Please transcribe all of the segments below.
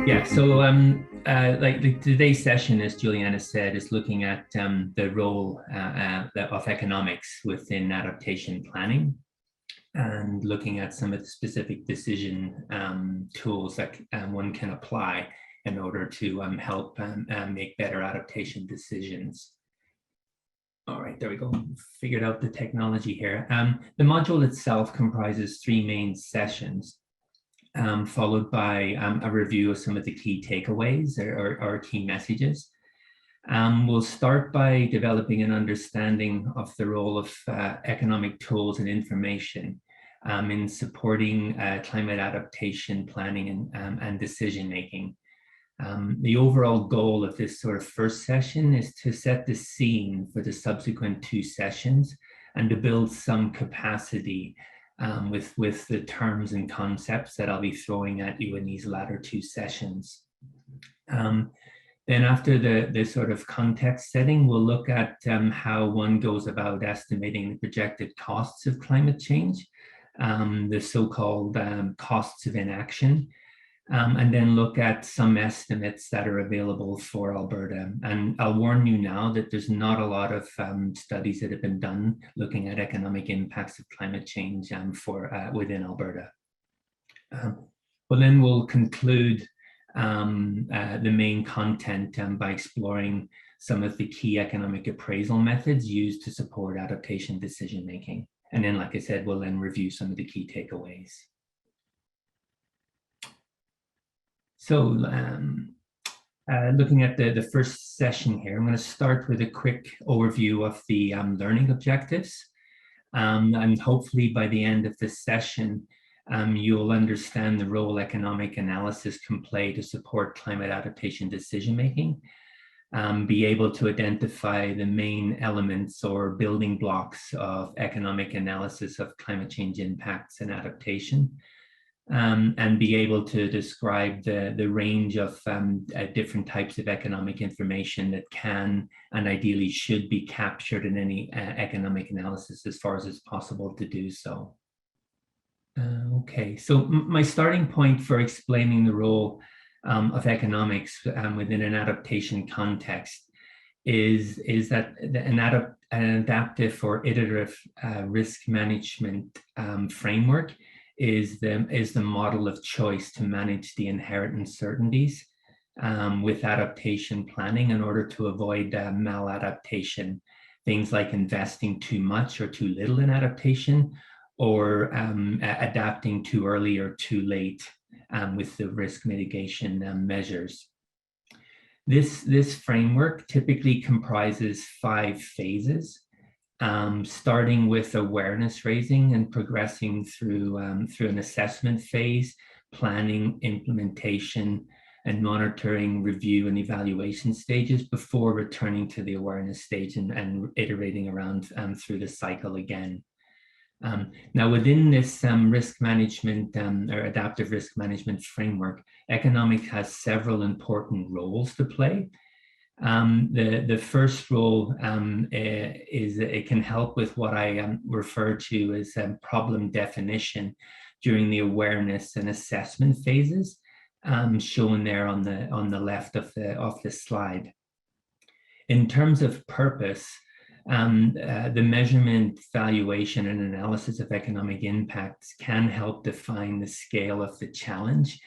Yeah, so like today's session, as Juliana said, is looking at the role of economics within adaptation planning and looking at some of the specific decision tools that one can apply in order to help make better adaptation decisions. All right, there we go. Figured out the technology here. The module itself comprises 3 main sessions. Followed by a review of some of the key takeaways or key messages. We'll start by developing an understanding of the role of economic tools and information in supporting climate adaptation planning and decision making. The overall goal of this sort of first session is to set the scene for the subsequent 2 sessions and to build some capacity with the terms and concepts that I'll be throwing at you in these latter 2 sessions. Then after the sort of context setting, we'll look at how one goes about estimating the projected costs of climate change, the so-called costs of inaction, and then look at some estimates that are available for Alberta. And I'll warn you now that there's not a lot of studies that have been done looking at economic impacts of climate change within Alberta. Well, then we'll conclude the main content by exploring some of the key economic appraisal methods used to support adaptation decision making. And then, like I said, we'll then review some of the key takeaways. So looking at the first session here, I'm going to start with a quick overview of the learning objectives. And hopefully by the end of this session, you'll understand the role economic analysis can play to support climate adaptation decision-making, be able to identify the main elements or building blocks of economic analysis of climate change impacts and adaptation, and be able to describe the range of different types of economic information that can and ideally should be captured in any economic analysis as far as it's possible to do so. Okay, so my starting point for explaining the role of economics within an adaptation context is that an adaptive or iterative risk management framework is the model of choice to manage the inherent uncertainties with adaptation planning in order to avoid maladaptation, things like investing too much or too little in adaptation, or adapting too early or too late with the risk mitigation measures. This framework typically comprises 5 phases. Starting with awareness raising and progressing through an assessment phase, planning, implementation, and monitoring, review, and evaluation stages before returning to the awareness stage and iterating around through the cycle again. Now, within this risk management or adaptive risk management framework, economics has several important roles to play. The first role is it can help with what I refer to as problem definition during the awareness and assessment phases, shown there on the left of the slide. In terms of purpose, the measurement, valuation, and analysis of economic impacts can help define the scale of the challenge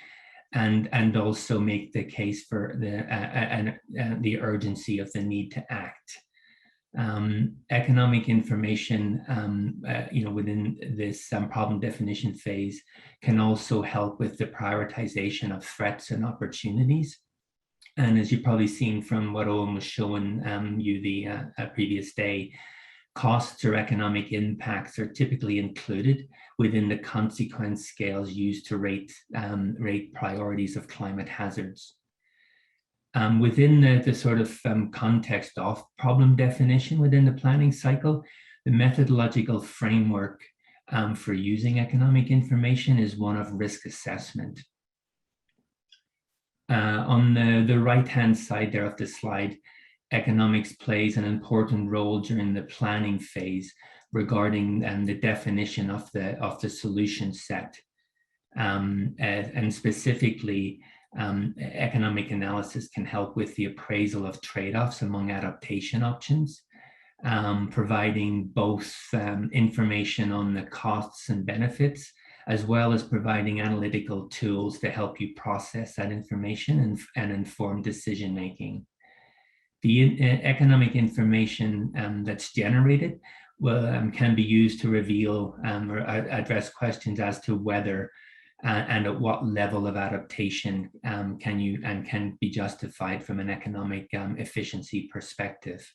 and also make the case for the urgency of the need to act. Economic information, within this problem definition phase can also help with the prioritization of threats and opportunities. And as you've probably seen from what Owen was showing you the previous day, costs or economic impacts are typically included within the consequence scales used to rate priorities of climate hazards. Within the sort of context of problem definition within the planning cycle, the methodological framework for using economic information is one of risk assessment. On the right-hand side there of the slide, economics plays an important role during the planning phase regarding the definition of the solution set. And specifically, economic analysis can help with the appraisal of trade-offs among adaptation options, providing both information on the costs and benefits, as well as providing analytical tools to help you process that information and inform decision-making. The economic information that's generated can be used to reveal or address questions as to whether and at what level of adaptation can be justified from an economic efficiency perspective.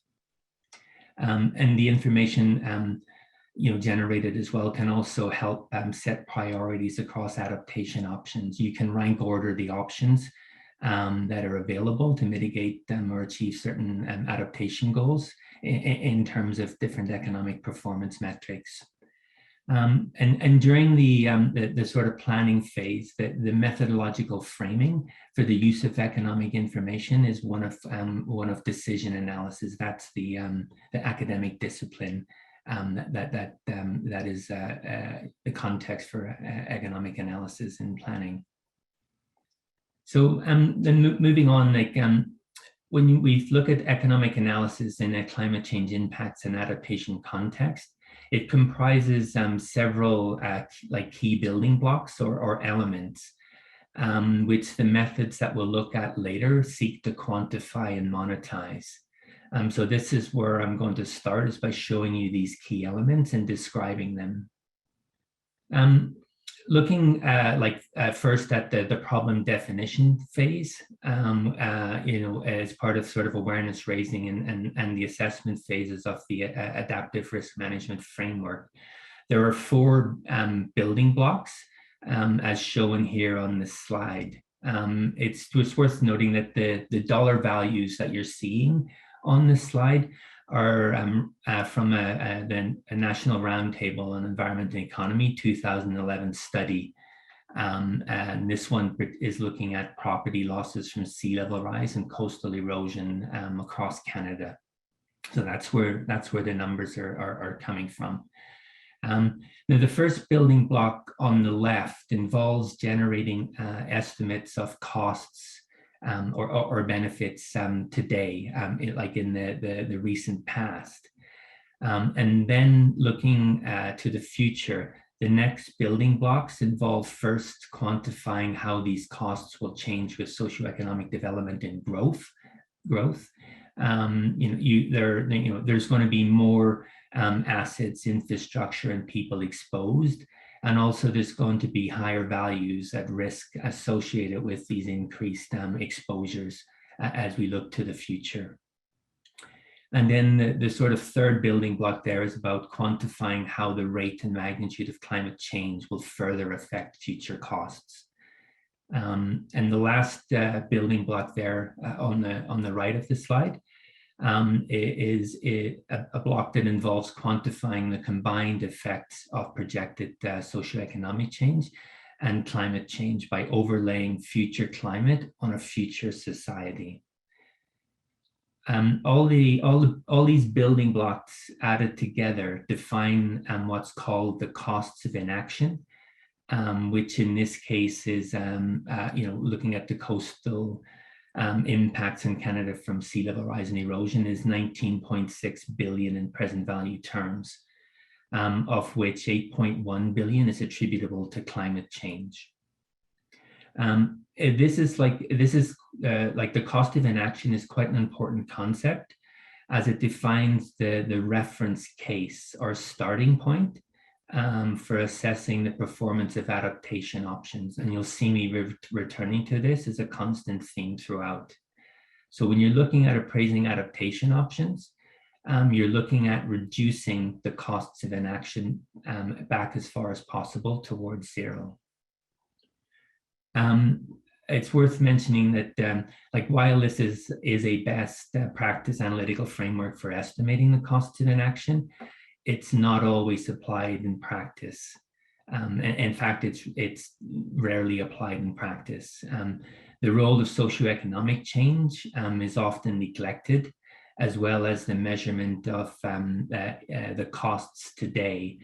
And the information generated as well can also help set priorities across adaptation options. You can rank order the options that are available to mitigate or achieve certain adaptation goals in terms of different economic performance metrics. And during the sort of planning phase, the methodological framing for the use of economic information is one of decision analysis. That's the academic discipline that is the context for economic analysis in planning. So then moving on, when we look at economic analysis in a climate change impacts and adaptation context, it comprises several key building blocks or elements, which the methods that we'll look at later seek to quantify and monetize. So this is where I'm going to start, is by showing you these key elements and describing them. Looking first at the problem definition phase, as part of sort of awareness raising and the assessment phases of the adaptive risk management framework, there are 4 building blocks as shown here on this slide. It's worth noting that the dollar values that you're seeing on this slide are from the National Roundtable on Environment and Economy 2011 study. And this one is looking at property losses from sea level rise and coastal erosion across Canada. So that's where the numbers are coming from. Now, the first building block on the left involves generating estimates of costs or benefits today, like in the recent past. And then looking to the future, the next building blocks involve first quantifying how these costs will change with socioeconomic development and growth. There's going to be more assets, infrastructure, and people exposed. And also there's going to be higher values at risk associated with these increased exposures as we look to the future. And then the sort of third building block there is about quantifying how the rate and magnitude of climate change will further affect future costs. And the last building block there on the right of the slide is a block that involves quantifying the combined effects of projected socioeconomic change and climate change by overlaying future climate on a future society. All these building blocks added together define what's called the costs of inaction, which in this case is looking at the coastal impacts in Canada from sea level rise and erosion is 19.6 billion in present value terms, of which 8.1 billion is attributable to climate change. This is like the cost of inaction is quite an important concept, as it defines the reference case or starting point for assessing the performance of adaptation options. And you'll see me returning to this as a constant theme throughout. So when you're looking at appraising adaptation options, you're looking at reducing the costs of inaction back as far as possible towards zero. it's worth mentioning that like while this is a best practice analytical framework for estimating the costs of inaction, it's not always applied in practice. In fact, it's rarely applied in practice. The role of socioeconomic change is often neglected, as well as the measurement of the costs today,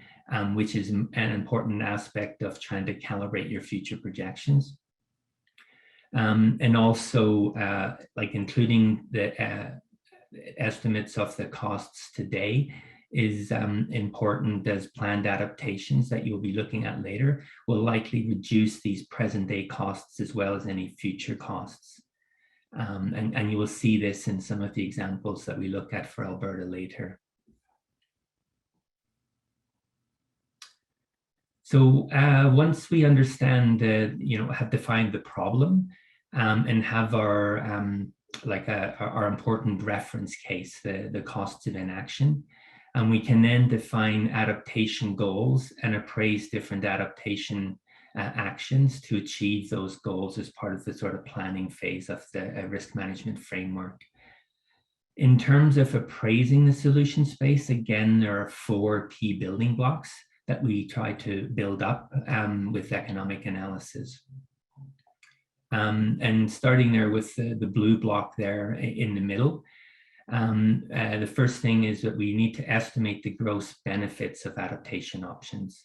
which is an important aspect of trying to calibrate your future projections. And also like including the estimates of the costs today is important, as planned adaptations that you'll be looking at later will likely reduce these present day costs as well as any future costs. And you will see this in some of the examples that we look at for Alberta later. So once we understand, have defined the problem and have our our important reference case, the costs of inaction, and we can then define adaptation goals and appraise different adaptation actions to achieve those goals as part of the sort of planning phase of the risk management framework. In terms of appraising the solution space, again, there are 4 key building blocks that we try to build up with economic analysis. And starting there with the blue block there in the middle, the first thing is that we need to estimate the gross benefits of adaptation options.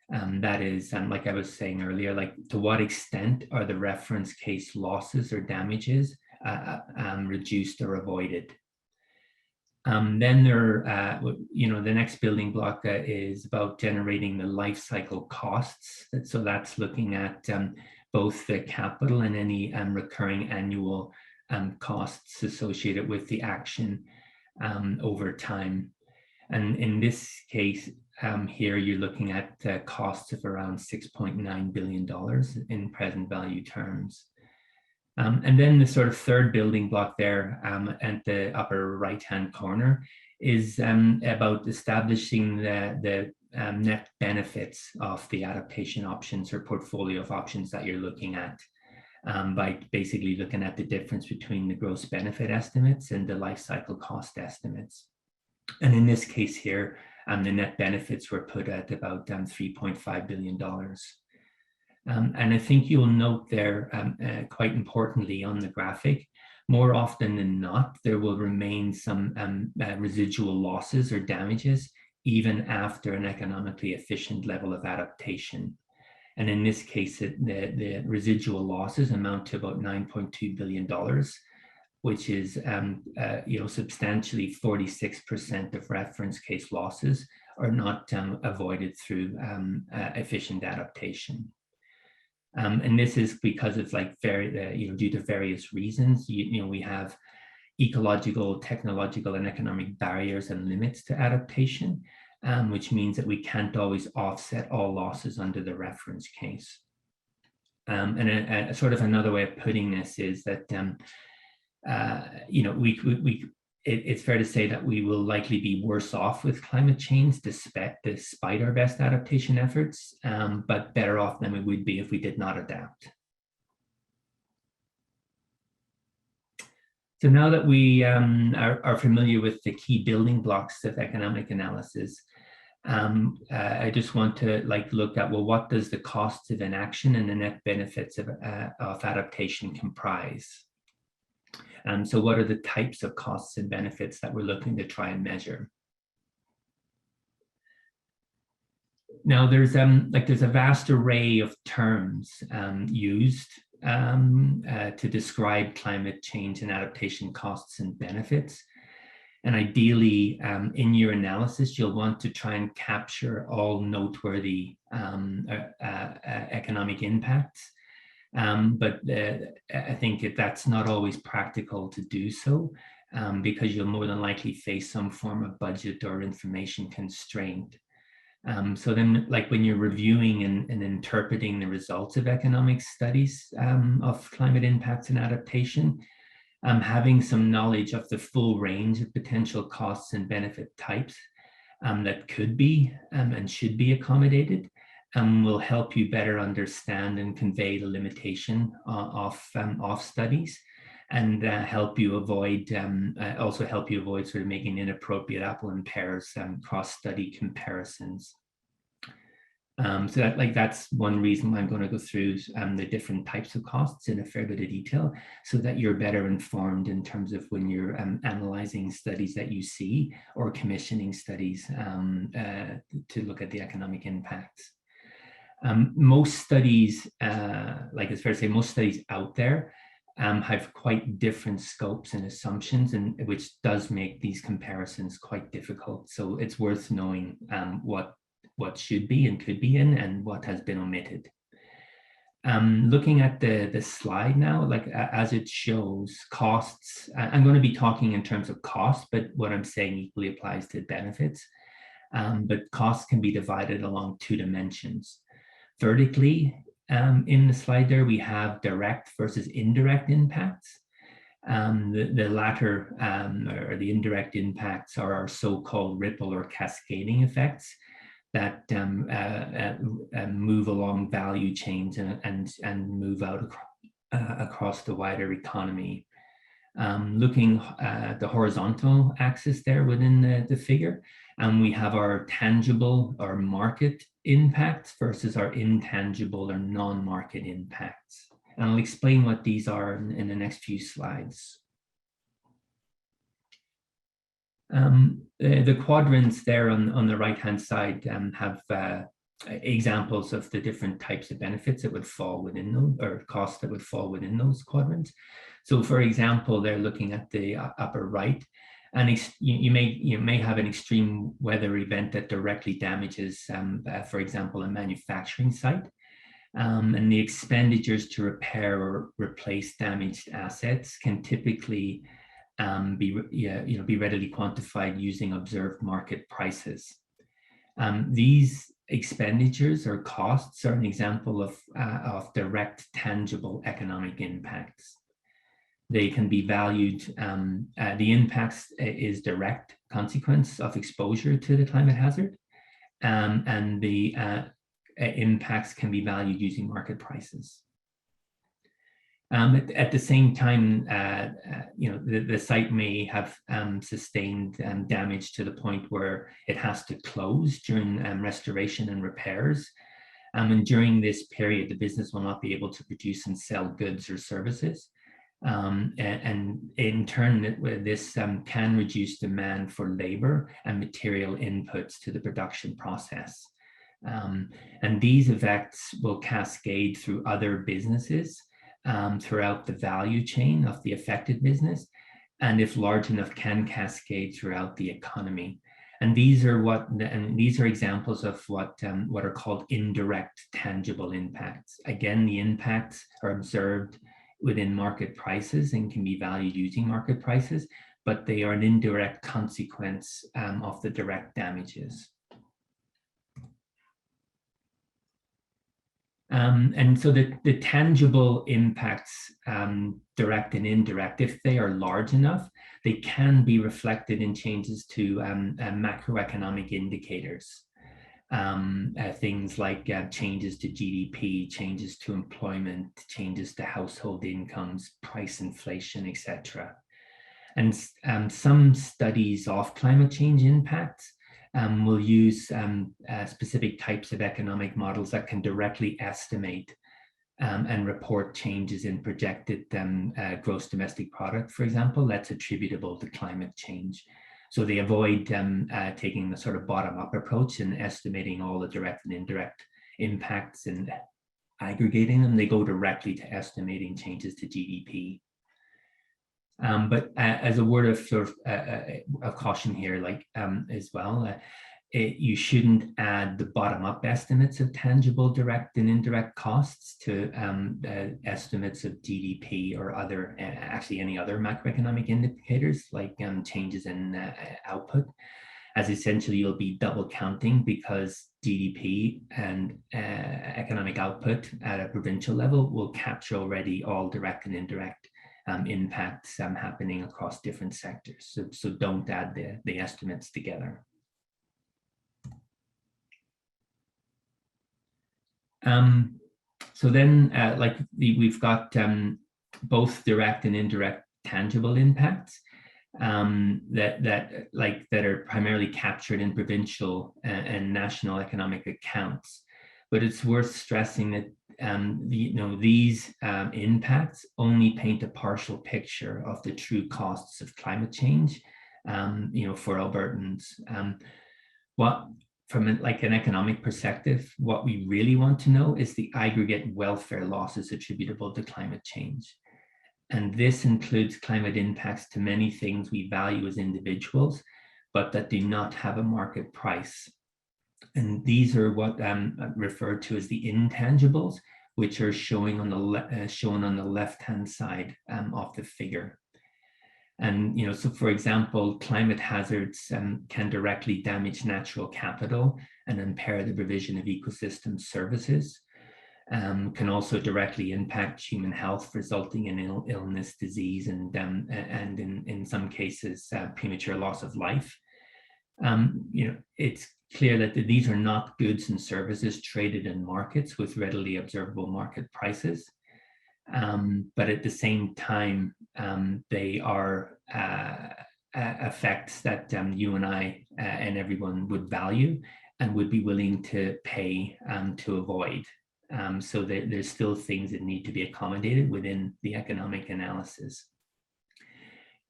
That is, like I was saying earlier, like to what extent are the reference case losses or damages reduced or avoided? Then there, the next building block is about generating the life cycle costs. So that's looking at both the capital and any recurring annual costs associated with the action over time. And in this case here, you're looking at costs of around $6.9 billion in present value terms. And then the sort of third building block there at the upper right-hand corner is about establishing the net benefits of the adaptation options or portfolio of options that you're looking at by basically looking at the difference between the gross benefit estimates and the life cycle cost estimates. And in this case here, the net benefits were put at about $3.5 billion. And I think you'll note there, quite importantly on the graphic, more often than not, there will remain some residual losses or damages even after an economically efficient level of adaptation. And in this case, the residual losses amount to about $9.2 billion, which is substantially 46% of reference case losses are not avoided through efficient adaptation. And this is because of due to various reasons. We have ecological, technological, and economic barriers and limits to adaptation, which means that we can't always offset all losses under the reference case. And a sort of another way of putting this is that it's fair to say that we will likely be worse off with climate change despite our best adaptation efforts, but better off than we would be if we did not adapt. So now that we are familiar with the key building blocks of economic analysis, I just want to look at, well, what does the costs of inaction and the net benefits of adaptation comprise? So what are the types of costs and benefits that we're looking to try and measure? Now there's a vast array of terms used to describe climate change and adaptation costs and benefits. And ideally, in your analysis, you'll want to try and capture all noteworthy economic impacts. But I think that's not always practical to do so because you'll more than likely face some form of budget or information constraint. So then, when you're reviewing and interpreting the results of economic studies of climate impacts and adaptation, having some knowledge of the full range of potential costs and benefit types that could be and should be accommodated will help you better understand and convey the limitation of studies, and help you avoid also help you avoid sort of making inappropriate apple and pears cross-study comparisons. So that's one reason why I'm going to go through the different types of costs in a fair bit of detail, so that you're better informed in terms of when you're analyzing studies that you see or commissioning studies to look at the economic impacts. Most studies, like it's fair to say, most studies out there have quite different scopes and assumptions, and which does make these comparisons quite difficult. So it's worth knowing what should be and could be in, and what has been omitted. Looking at the slide now, like as it shows costs, I'm going to be talking in terms of cost, but what I'm saying equally applies to benefits. But costs can be divided along two dimensions. Vertically, in the slide there, we have direct versus indirect impacts. The latter, or the indirect impacts, are our so-called ripple or cascading effects that move along value chains and move out across the wider economy. Looking at the horizontal axis there within the figure, we have our tangible or market impacts versus our intangible or non-market impacts. And I'll explain what these are in the next few slides. The quadrants there on the right-hand side have examples of the different types of benefits that would fall within those, or costs that would fall within those quadrants. So for example, they're looking at the upper right, and you may have an extreme weather event that directly damages, for example, a manufacturing site. And the expenditures to repair or replace damaged assets can typically be readily quantified using observed market prices. These expenditures or costs are an example of direct tangible economic impacts. They can be valued, the impacts is direct consequence of exposure to the climate hazard, and the impacts can be valued using market prices. At the same time, the site may have sustained damage to the point where it has to close during restoration and repairs. And during this period, the business will not be able to produce and sell goods or services. And in turn, this can reduce demand for labor and material inputs to the production process. And these effects will cascade through other businesses throughout the value chain of the affected business, and if large enough, can cascade throughout the economy. And these are examples of what are called indirect tangible impacts. Again, the impacts are observed within market prices and can be valued using market prices, but they are an indirect consequence of the direct damages. And so the tangible impacts, direct and indirect, if they are large enough, they can be reflected in changes to macroeconomic indicators. Things like changes to GDP, changes to employment, changes to household incomes, price inflation, etc. And some studies of climate change impacts will use specific types of economic models that can directly estimate and report changes in projected gross domestic product, for example, that's attributable to climate change. So they avoid taking the sort of bottom-up approach and estimating all the direct and indirect impacts and aggregating them. They go directly to estimating changes to GDP. But as a word of sort of caution here, like as well, you shouldn't add the bottom-up estimates of tangible direct and indirect costs to estimates of GDP or other, actually any other macroeconomic indicators like changes in output, as essentially you'll be double counting because GDP and economic output at a provincial level will capture already all direct and indirect impacts happening across different sectors. So don't add the estimates together. So then, we've got both direct and indirect tangible impacts that are primarily captured in provincial and national economic accounts. But it's worth stressing that these impacts only paint a partial picture of the true costs of climate change, for Albertans. From an economic perspective, what we really want to know is the aggregate welfare losses attributable to climate change. And this includes climate impacts to many things we value as individuals, but that do not have a market price. And these are what referred to as the intangibles, which are shown on the left-hand side of the figure. And, so for example, climate hazards can directly damage natural capital and impair the provision of ecosystem services, can also directly impact human health, resulting in illness, disease, and in some cases, premature loss of life. It's clear that these are not goods and services traded in markets with readily observable market prices. But at the same time, they are effects that you and I and everyone would value and would be willing to pay to avoid. So there's still things that need to be accommodated within the economic analysis.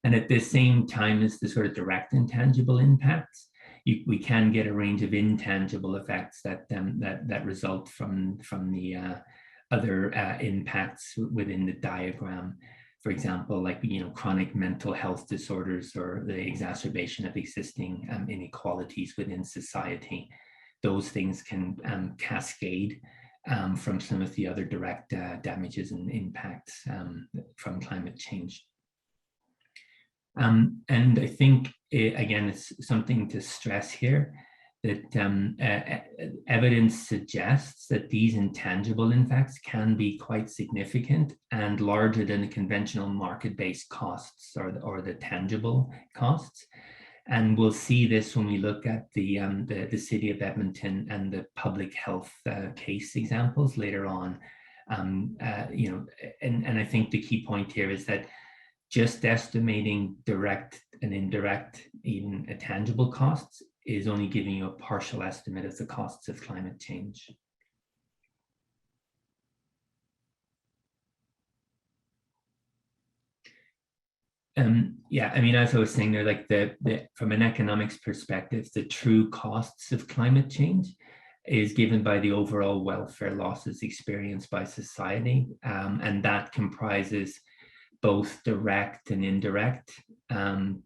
And at the same time as the sort of direct intangible impacts, we can get a range of intangible effects that result from the other impacts within the diagram. For example, chronic mental health disorders or the exacerbation of existing inequalities within society. Those things can cascade from some of the other direct damages and impacts from climate change. And I think, again, it's something to stress here that evidence suggests that these intangible impacts can be quite significant and larger than the conventional market-based costs or the tangible costs. And we'll see this when we look at the city of Edmonton and the public health case examples later on. And I think the key point here is that just estimating direct and indirect, even tangible costs, is only giving you a partial estimate of the costs of climate change. As I was saying there, from an economics perspective, the true costs of climate change is given by the overall welfare losses experienced by society, and that comprises both direct and indirect, and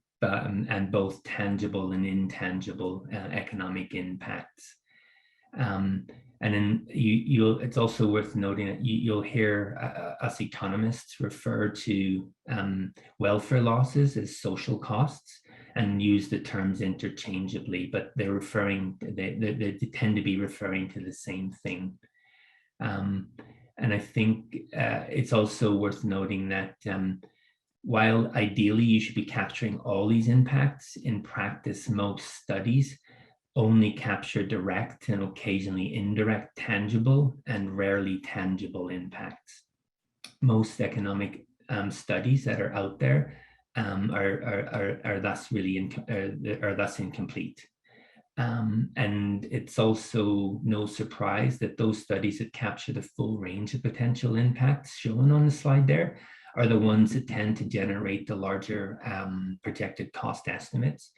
both tangible and intangible economic impacts. And then it's also worth noting that you'll hear us economists refer to welfare losses as social costs and use the terms interchangeably, but they tend to be referring to the same thing. And I think it's also worth noting that while ideally you should be capturing all these impacts, in practice, most studies only capture direct and occasionally indirect tangible and rarely tangible impacts. Most economic studies that are out there are thus incomplete. And it's also no surprise that those studies that capture the full range of potential impacts shown on the slide there are the ones that tend to generate the larger projected cost estimates.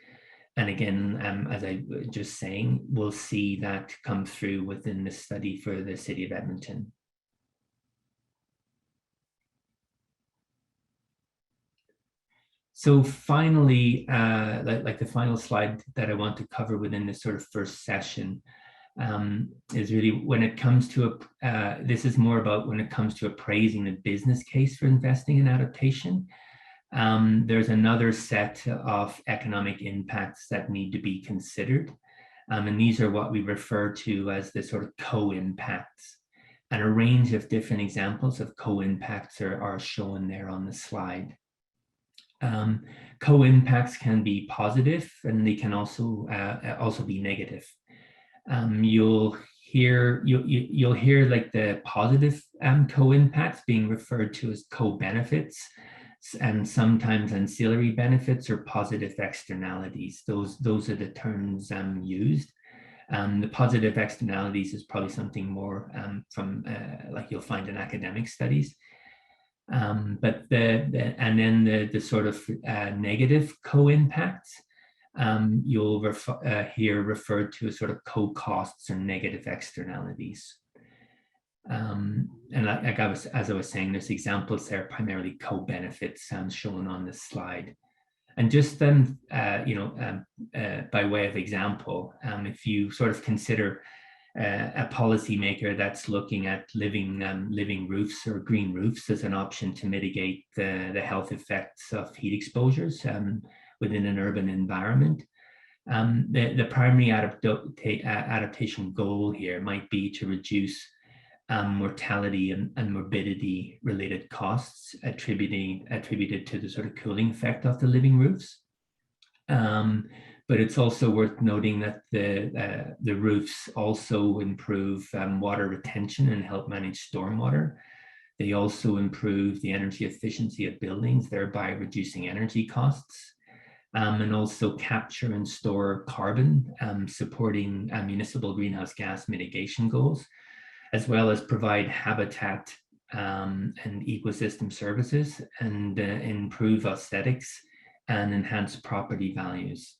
And again, as I was just saying, we'll see that come through within the study for the city of Edmonton. So finally, like the final slide that I want to cover within this sort of first session is really when it comes to, this is more about when it comes to appraising the business case for investing in adaptation. There's another set of economic impacts that need to be considered. And these are what we refer to as the sort of co-impacts. And a range of different examples of co-impacts are shown there on the slide. Co-impacts can be positive and they can also be negative. You'll here you'll hear like the positive co-impacts being referred to as co-benefits, and sometimes ancillary benefits or positive externalities. Those are the terms used. The positive externalities is probably something more from like you'll find in academic studies. But and then the sort of negative co-impacts, you'll hear referred to as sort of co-costs or negative externalities. And like as I was saying, there's examples there, primarily co-benefits shown on this slide. And just then, by way of example, if you sort of consider a policymaker that's looking at living roofs or green roofs as an option to mitigate the health effects of heat exposures within an urban environment, the primary adaptation goal here might be to reduce mortality and morbidity related costs attributed to the sort of cooling effect of the living roofs. But it's also worth noting that the roofs also improve water retention and help manage stormwater. They also improve the energy efficiency of buildings, thereby reducing energy costs, and also capture and store carbon, supporting municipal greenhouse gas mitigation goals, as well as provide habitat and ecosystem services, and improve aesthetics and enhance property values.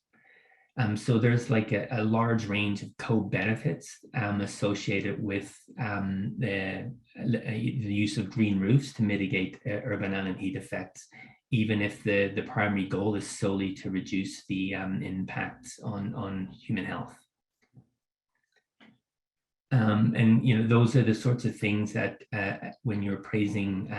So there's like a large range of co-benefits associated with the use of green roofs to mitigate urban island heat effects, even if the primary goal is solely to reduce the impacts on human health. And those are the sorts of things that when you're appraising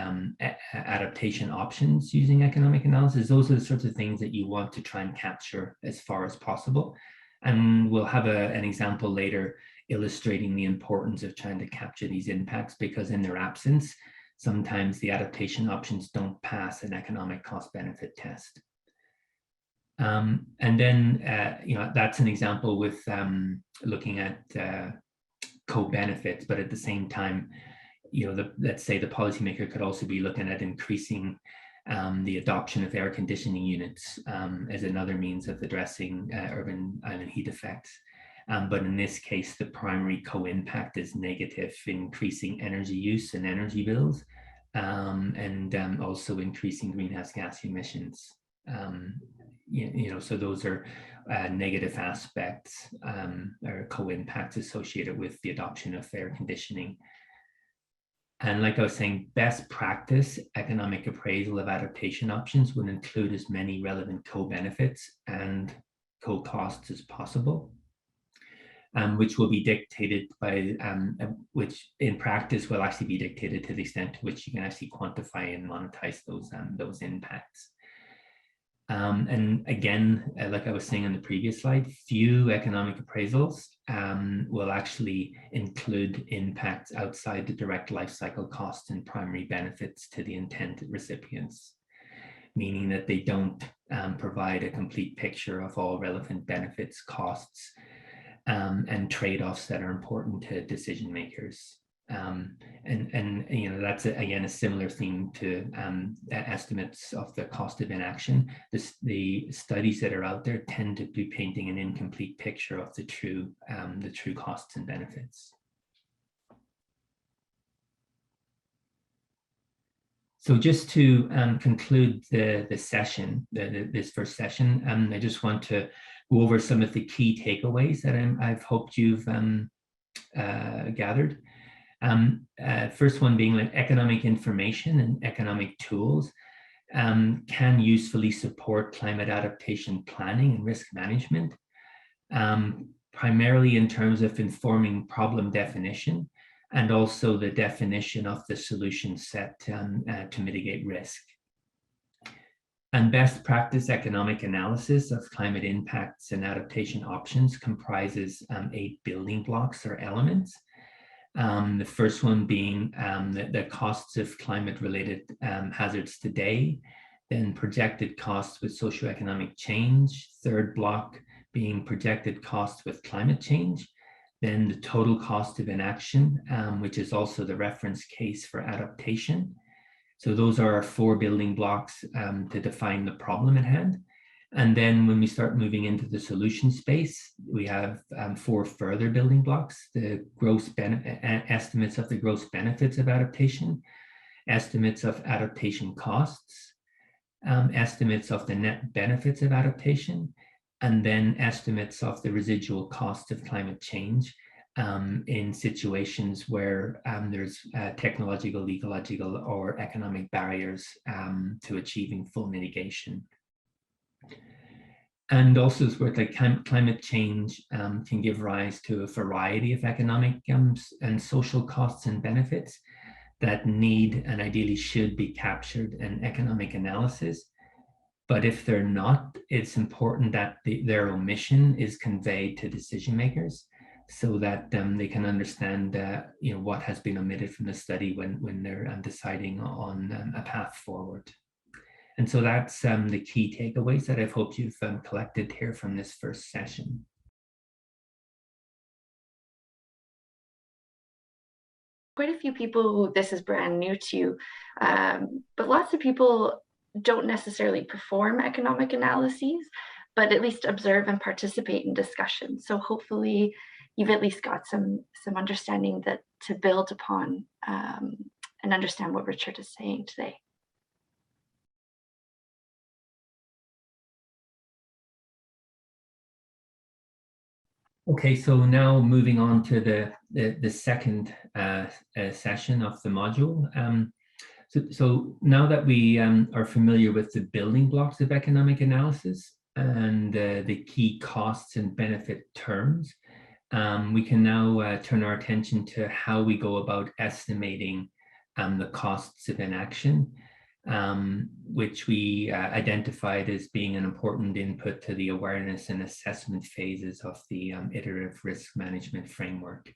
adaptation options using economic analysis, those are the sorts of things that you want to try and capture as far as possible. And we'll have an example later illustrating the importance of trying to capture these impacts, because in their absence, sometimes the adaptation options don't pass an economic cost benefit test. And then that's an example with looking at co-benefits, but at the same time, let's say the policymaker could also be looking at increasing the adoption of air conditioning units as another means of addressing urban island heat effects. But in this case, the primary co-impact is negative, increasing energy use and energy bills, and also increasing greenhouse gas emissions. So those are negative aspects or co-impacts associated with the adoption of air conditioning. And like I was saying, best practice economic appraisal of adaptation options would include as many relevant co-benefits and co-costs as possible, which will be dictated by, which in practice will actually be dictated to the extent to which you can actually quantify and monetize those impacts. And again, like I was saying on the previous slide, few economic appraisals will actually include impacts outside the direct life cycle costs and primary benefits to the intended recipients, meaning that they don't provide a complete picture of all relevant benefits, costs, and trade-offs that are important to decision makers. And that's again a similar theme to estimates of the cost of inaction. The studies that are out there tend to be painting an incomplete picture of the true costs and benefits. So just to conclude the session, this first session, I just want to go over some of the key takeaways that I've hoped you've gathered. First one being like economic information and economic tools can usefully support climate adaptation planning and risk management, primarily in terms of informing problem definition and also the definition of the solution set to mitigate risk. And best practice economic analysis of climate impacts and adaptation options comprises 8 building blocks or elements. The first one being the costs of climate-related hazards today, then projected costs with socioeconomic change, third block being projected costs with climate change, then the total cost of inaction, which is also the reference case for adaptation. So those are our 4 building blocks to define the problem at hand. And then when we start moving into the solution space, we have 4 further building blocks: the estimates of the gross benefits of adaptation, estimates of adaptation costs, estimates of the net benefits of adaptation, and then estimates of the residual cost of climate change in situations where there's technological, ecological, or economic barriers to achieving full mitigation. And also it's worth like climate change can give rise to a variety of economic and social costs and benefits that need and ideally should be captured in economic analysis. But if they're not, it's important that their omission is conveyed to decision makers so that they can understand what has been omitted from the study when they're deciding on a path forward. And so that's the key takeaways that I've hoped you've collected here from this first session. Quite a few people, this is brand new to, but lots of people don't necessarily perform economic analyses, but at least observe and participate in discussions. So hopefully you've at least got some understanding that to build upon and understand what Richard is saying today. Okay, so now moving on to the second session of the module. So now that we are familiar with the building blocks of economic analysis and the key costs and benefit terms, we can now turn our attention to how we go about estimating the costs of inaction, which we identified as being an important input to the awareness and assessment phases of the iterative risk management framework.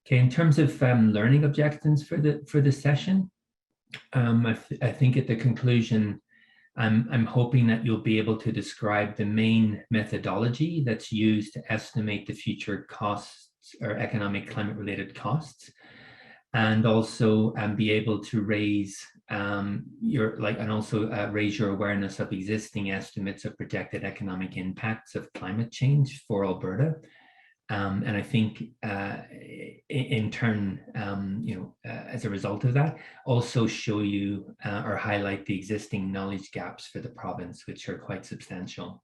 Okay, in terms of learning objectives for the session, I think at the conclusion, I'm hoping that you'll be able to describe the main methodology that's used to estimate the future costs or economic climate-related costs, and also be able to raise raise your awareness of existing estimates of projected economic impacts of climate change for Alberta. And I think in turn, as a result of that, also show you or highlight the existing knowledge gaps for the province, which are quite substantial.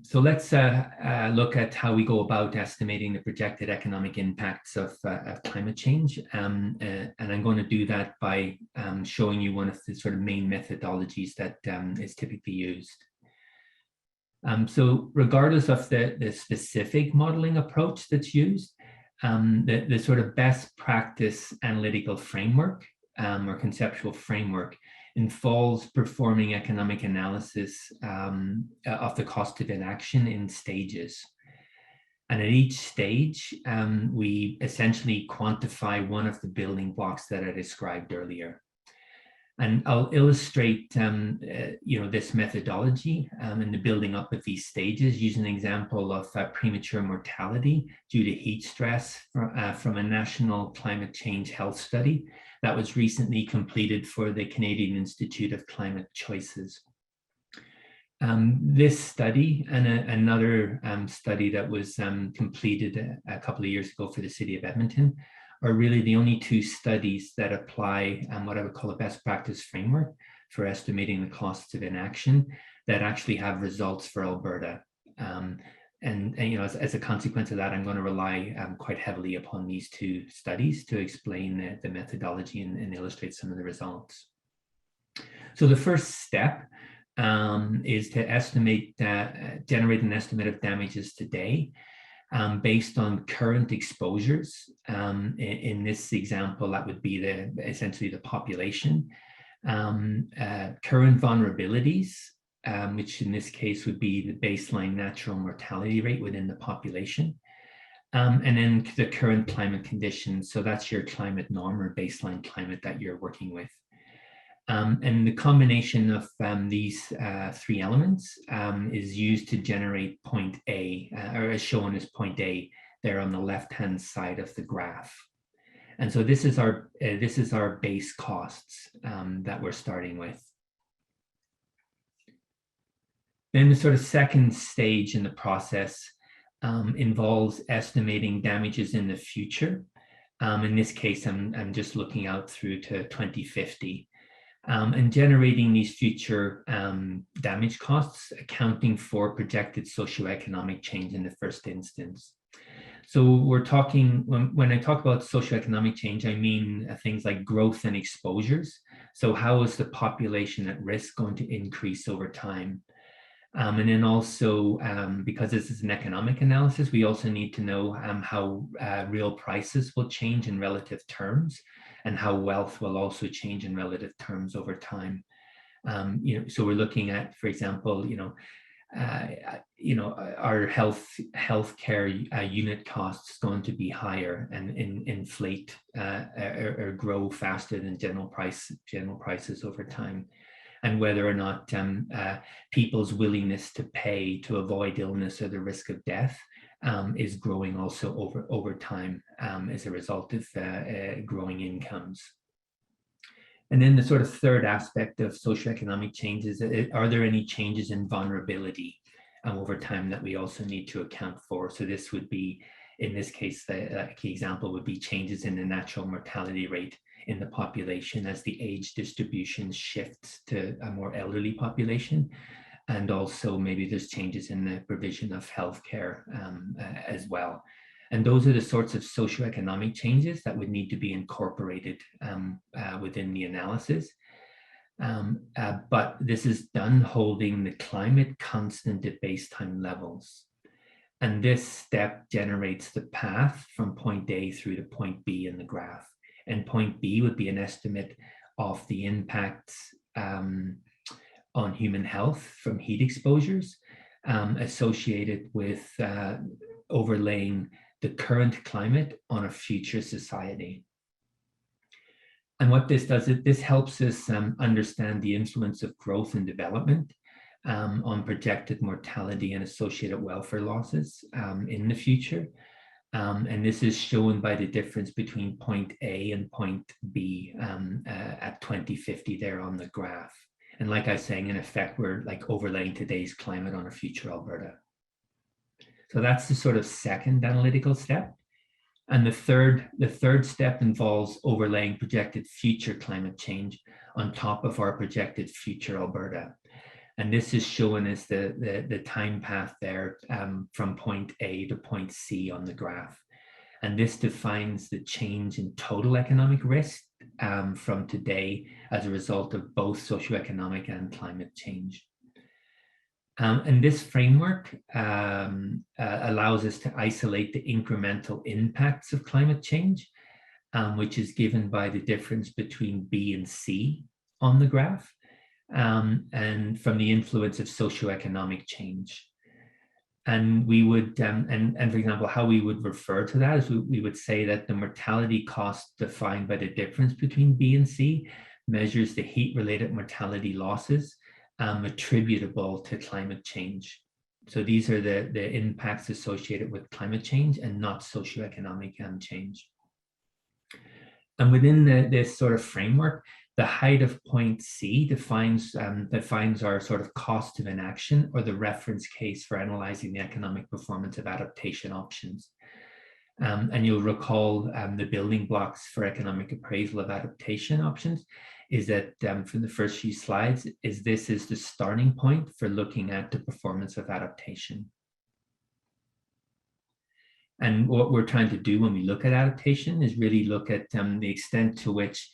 So let's look at how we go about estimating the projected economic impacts of climate change. And I'm going to do that by showing you one of the sort of main methodologies that is typically used. So regardless of the specific modeling approach that's used, the sort of best practice analytical framework or conceptual framework involves performing economic analysis of the cost of inaction in stages. And at each stage, we essentially quantify one of the building blocks that I described earlier. And I'll illustrate, this methodology and the building up of these stages using an example of premature mortality due to heat stress from a national climate change health study that was recently completed for the Canadian Institute of Climate Choices. This study and another study that was completed a couple of years ago for the city of Edmonton are really the only 2 studies that apply what I would call a best practice framework for estimating the costs of inaction that actually have results for Alberta. And as a consequence of that, I'm going to rely quite heavily upon these 2 studies to explain the methodology and illustrate some of the results. So the first step is to generate an estimate of damages today based on current exposures. In this example, that would be essentially the population, current vulnerabilities, which in this case would be the baseline natural mortality rate within the population, And then the current climate conditions. So that's your climate norm or baseline climate that you're working with. And the combination of these three elements is used to generate point A, or as shown as point A there on the left-hand side of the graph. And so this is our base costs that we're starting with. Then the sort of second stage in the process involves estimating damages in the future. In this case, I'm just looking out through to 2050. And generating these future damage costs, accounting for projected socioeconomic change in the first instance. So we're talking, when I talk about socioeconomic change, I mean things like growth and exposures. So how is the population at risk going to increase over time? And then also, because this is an economic analysis, we also need to know how real prices will change in relative terms, and how wealth will also change in relative terms over time. So we're looking at, for example, our healthcare unit costs going to be higher and inflate or grow faster than general prices over time, and whether or not people's willingness to pay to avoid illness or the risk of death is growing also over time as a result of growing incomes. And then the sort of third aspect of socioeconomic changes, are there any changes in vulnerability over time that we also need to account for? So this would be, in this case, the key example would be changes in the natural mortality rate in the population as the age distribution shifts to a more elderly population. And also maybe there's changes in the provision of healthcare as well. And those are the sorts of socioeconomic changes that would need to be incorporated within the analysis. But this is done holding the climate constant at baseline levels. And this step generates the path from point A through to point B in the graph. And point B would be an estimate of the impacts on human health from heat exposures associated with overlaying the current climate on a future society. And what this does, this helps us understand the influence of growth and development on projected mortality and associated welfare losses in the future. And this is shown by the difference between point A and point B at 2050 there on the graph. And like I was saying, in effect, we're like overlaying today's climate on a future Alberta. So that's the sort of second analytical step. And the third step involves overlaying projected future climate change on top of our projected future Alberta. And this is shown as the time path there from point A to point C on the graph. And this defines the change in total economic risk from today as a result of both socioeconomic and climate change. And this framework allows us to isolate the incremental impacts of climate change, which is given by the difference between B and C on the graph, and from the influence of socioeconomic change. And we would, and for example, how we would refer to that is we would say that the mortality cost defined by the difference between B and C measures the heat-related mortality losses attributable to climate change. So these are the impacts associated with climate change and not socioeconomic change. And within this sort of framework, the height of point C defines our sort of cost of inaction, or the reference case for analyzing the economic performance of adaptation options. And you'll recall the building blocks for economic appraisal of adaptation options is that from the first few slides, this is the starting point for looking at the performance of adaptation. And what we're trying to do when we look at adaptation is really look at the extent to which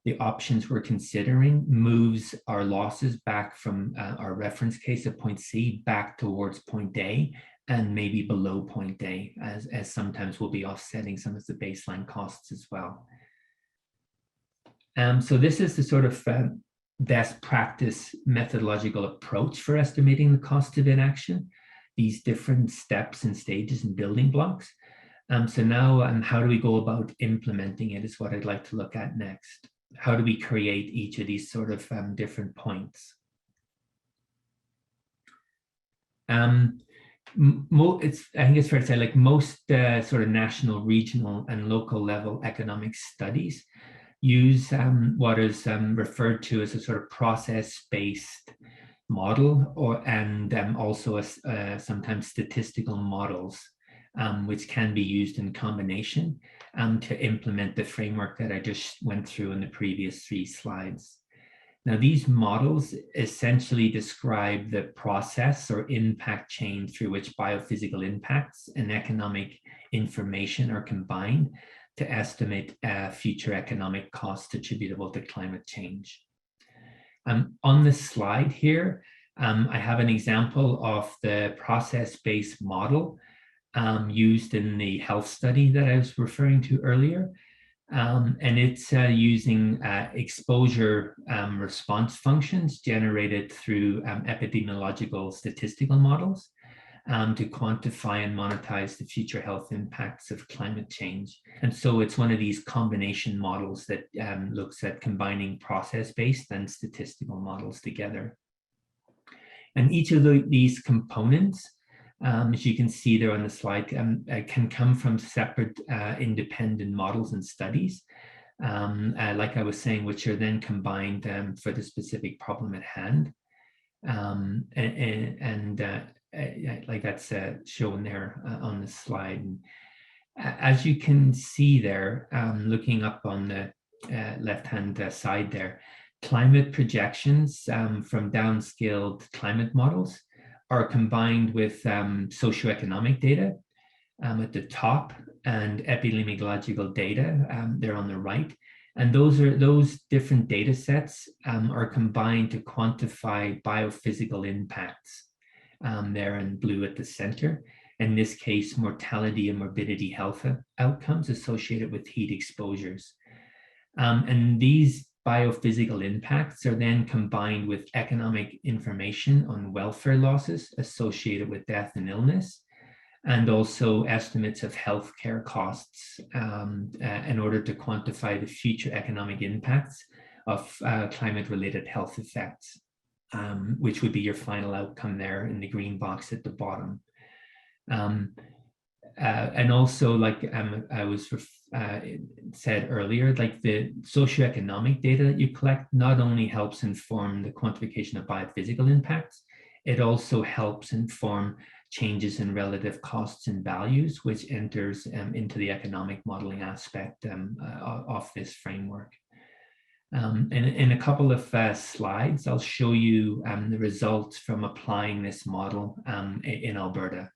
the options we're considering moves our losses back from our reference case at point C back towards point A, and maybe below point A, as sometimes we'll be offsetting some of the baseline costs as well. So this is the sort of best practice methodological approach for estimating the cost of inaction, these different steps and stages and building blocks. So now, how do we go about implementing it is what I'd like to look at next. How do we create each of these sort of different points? I think it's fair to say, like most sort of national, regional, and local level economic studies use what is referred to as a sort of process-based model, and also sometimes statistical models, which can be used in combination to implement the framework that I just went through in the previous 3 slides. Now, these models essentially describe the process or impact chain through which biophysical impacts and economic information are combined to estimate future economic costs attributable to climate change. On this slide here, I have an example of the process-based model used in the health study that I was referring to earlier. And it's using exposure response functions generated through epidemiological statistical models to quantify and monetize the future health impacts of climate change. And so it's one of these combination models that looks at combining process-based and statistical models together. And each of these components, as you can see there on the slide, can come from separate independent models and studies, like I was saying, which are then combined for the specific problem at hand. Like that's shown there on the slide. And as you can see there, looking up on the left-hand side there, climate projections from downscaled climate models are combined with socioeconomic data at the top and epidemiological data there on the right. And those different data sets are combined to quantify biophysical impacts there in blue at the center. In this case, mortality and morbidity health outcomes associated with heat exposures. And these biophysical impacts are then combined with economic information on welfare losses associated with death and illness, and also estimates of healthcare costs in order to quantify the future economic impacts of climate-related health effects, which would be your final outcome there in the green box at the bottom. And also, like I was said earlier, like the socioeconomic data that you collect not only helps inform the quantification of biophysical impacts, it also helps inform changes in relative costs and values, which enters into the economic modeling aspect of this framework. In a couple of slides, I'll show you the results from applying this model in Alberta.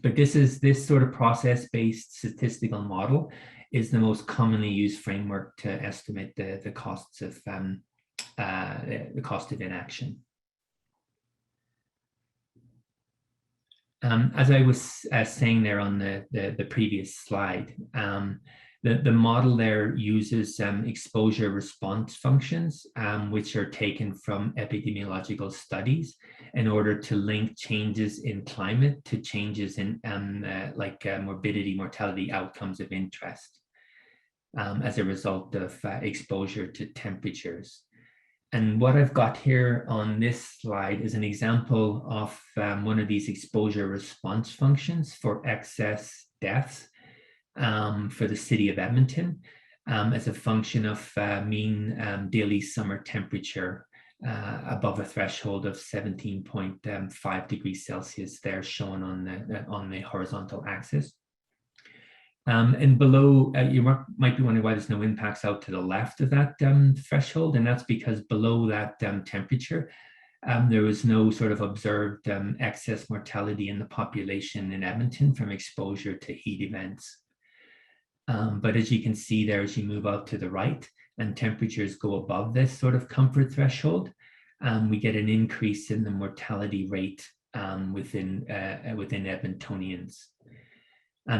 But this sort of process-based statistical model is the most commonly used framework to estimate the costs of the cost of inaction. As I was saying there on the previous slide, the model there uses exposure response functions, which are taken from epidemiological studies in order to link changes in climate to changes in morbidity, mortality outcomes of interest as a result of exposure to temperatures. And what I've got here on this slide is an example of one of these exposure response functions for excess deaths for the city of Edmonton as a function of mean daily summer temperature above a threshold of 17.5 degrees Celsius there shown on the horizontal axis. And below, you might be wondering why there's no impacts out to the left of that threshold, and that's because below that temperature, there was no sort of observed excess mortality in the population in Edmonton from exposure to heat events. But as you can see there, as you move out to the right and temperatures go above this sort of comfort threshold, we get an increase in the mortality rate within Edmontonians.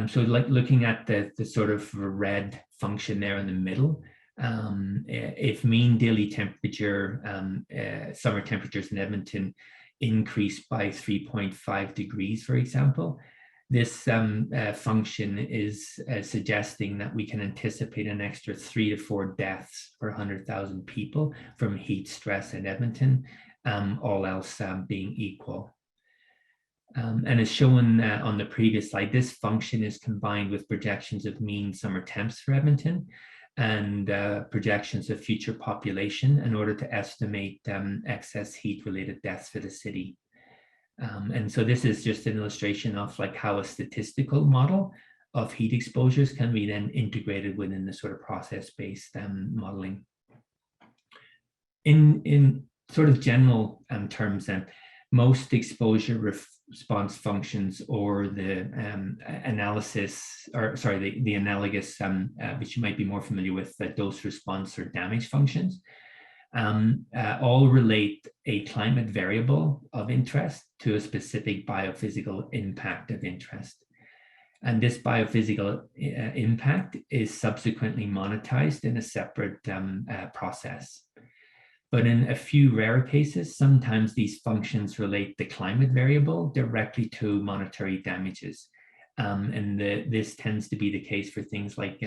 So like looking at the sort of red function there in the middle, if mean daily temperature, summer temperatures in Edmonton increase by 3.5 degrees, for example, This function is suggesting that we can anticipate an extra 3 to 4 deaths per 100,000 people from heat stress in Edmonton, all else being equal. And as shown on the previous slide, this function is combined with projections of mean summer temps for Edmonton and projections of future population in order to estimate excess heat-related deaths for the city. And so this is just an illustration of like how a statistical model of heat exposures can be then integrated within the sort of process-based modeling. In sort of general terms, then, most exposure response functions, or the the analogous, which you might be more familiar with, the dose response or damage functions, all relate a climate variable of interest to a specific biophysical impact of interest. And this biophysical impact is subsequently monetized in a separate process. But in a few rare cases, sometimes these functions relate the climate variable directly to monetary damages. And this tends to be the case for things like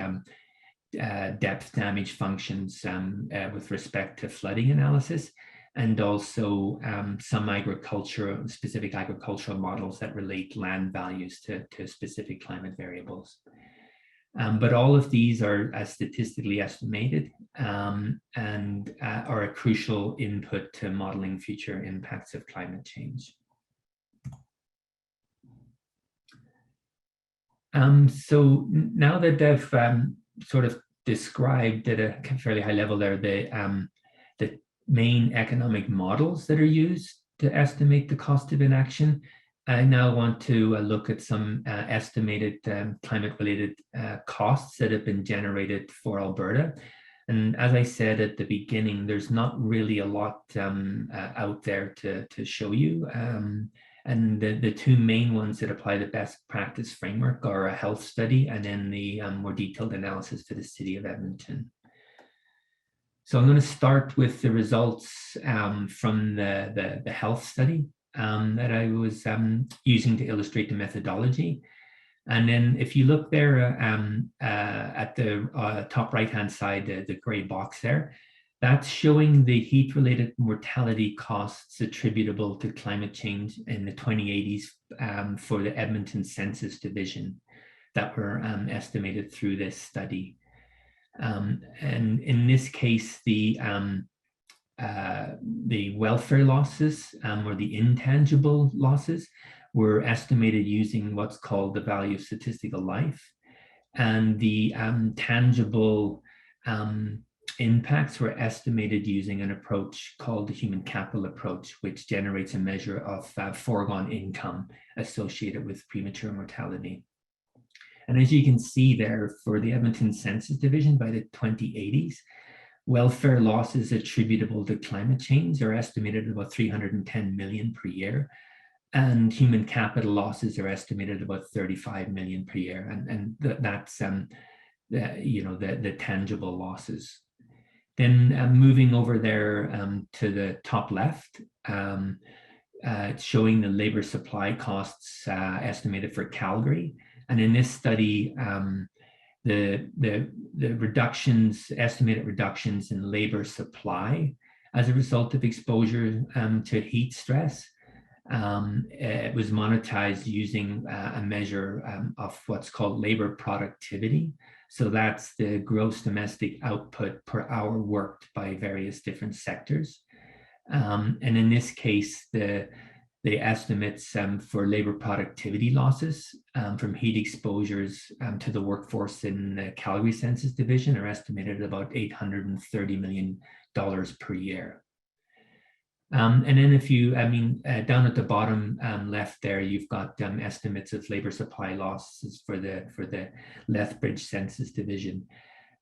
depth damage functions with respect to flooding analysis, and also some specific agricultural models that relate land values to specific climate variables. But all of these are statistically estimated and are a crucial input to modeling future impacts of climate change. So now that I've sort of described at a fairly high level there the main economic models that are used to estimate the cost of inaction, I now want to look at some estimated climate-related costs that have been generated for Alberta. And as I said at the beginning, there's not really a lot out there to show you. And the two main ones that apply the best practice framework are a health study and then the more detailed analysis for the city of Edmonton. So I'm going to start with the results from the health study that I was using to illustrate the methodology. And then if you look there at the top right-hand side, the gray box there, that's showing the heat-related mortality costs attributable to climate change in the 2080s for the Edmonton Census Division that were estimated through this study. And in this case, the welfare losses or the intangible losses were estimated using what's called the value of statistical life. And the tangible impacts were estimated using an approach called the human capital approach, which generates a measure of foregone income associated with premature mortality. And as you can see there, for the Edmonton Census Division by the 2080s, welfare losses attributable to climate change are estimated at about 310 million per year, and human capital losses are estimated at about 35 million per year, and that's the tangible losses. Then moving over there to the top left, showing the labor supply costs estimated for Calgary. And in this study, the estimated reductions in labor supply as a result of exposure to heat stress, it was monetized using a measure of what's called labor productivity. So that's the gross domestic output per hour worked by various different sectors. And in this case, the estimates for labor productivity losses from heat exposures to the workforce in the Calgary Census Division are estimated at about $830 million per year. And then if you, down at the bottom left there, you've got estimates of labor supply losses for the Lethbridge Census Division.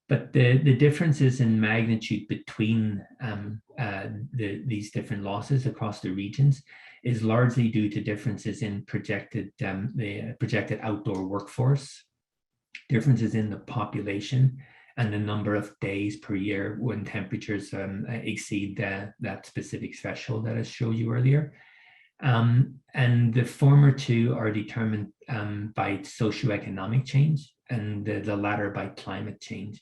But the differences in magnitude between these different losses across the regions is largely due to differences in the projected outdoor workforce, differences in the population, and the number of days per year when temperatures exceed that specific threshold that I showed you earlier. And the former two are determined by socioeconomic change, and the latter by climate change.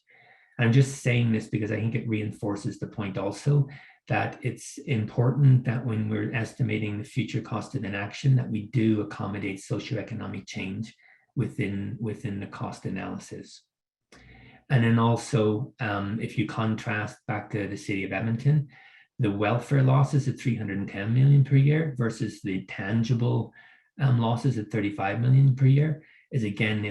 I'm just saying this because I think it reinforces the point also that it's important that when we're estimating the future cost of inaction, that we do accommodate socioeconomic change within the cost analysis. And then also, if you contrast back to the city of Edmonton, the welfare losses at 310 million per year versus the tangible losses at 35 million per year is again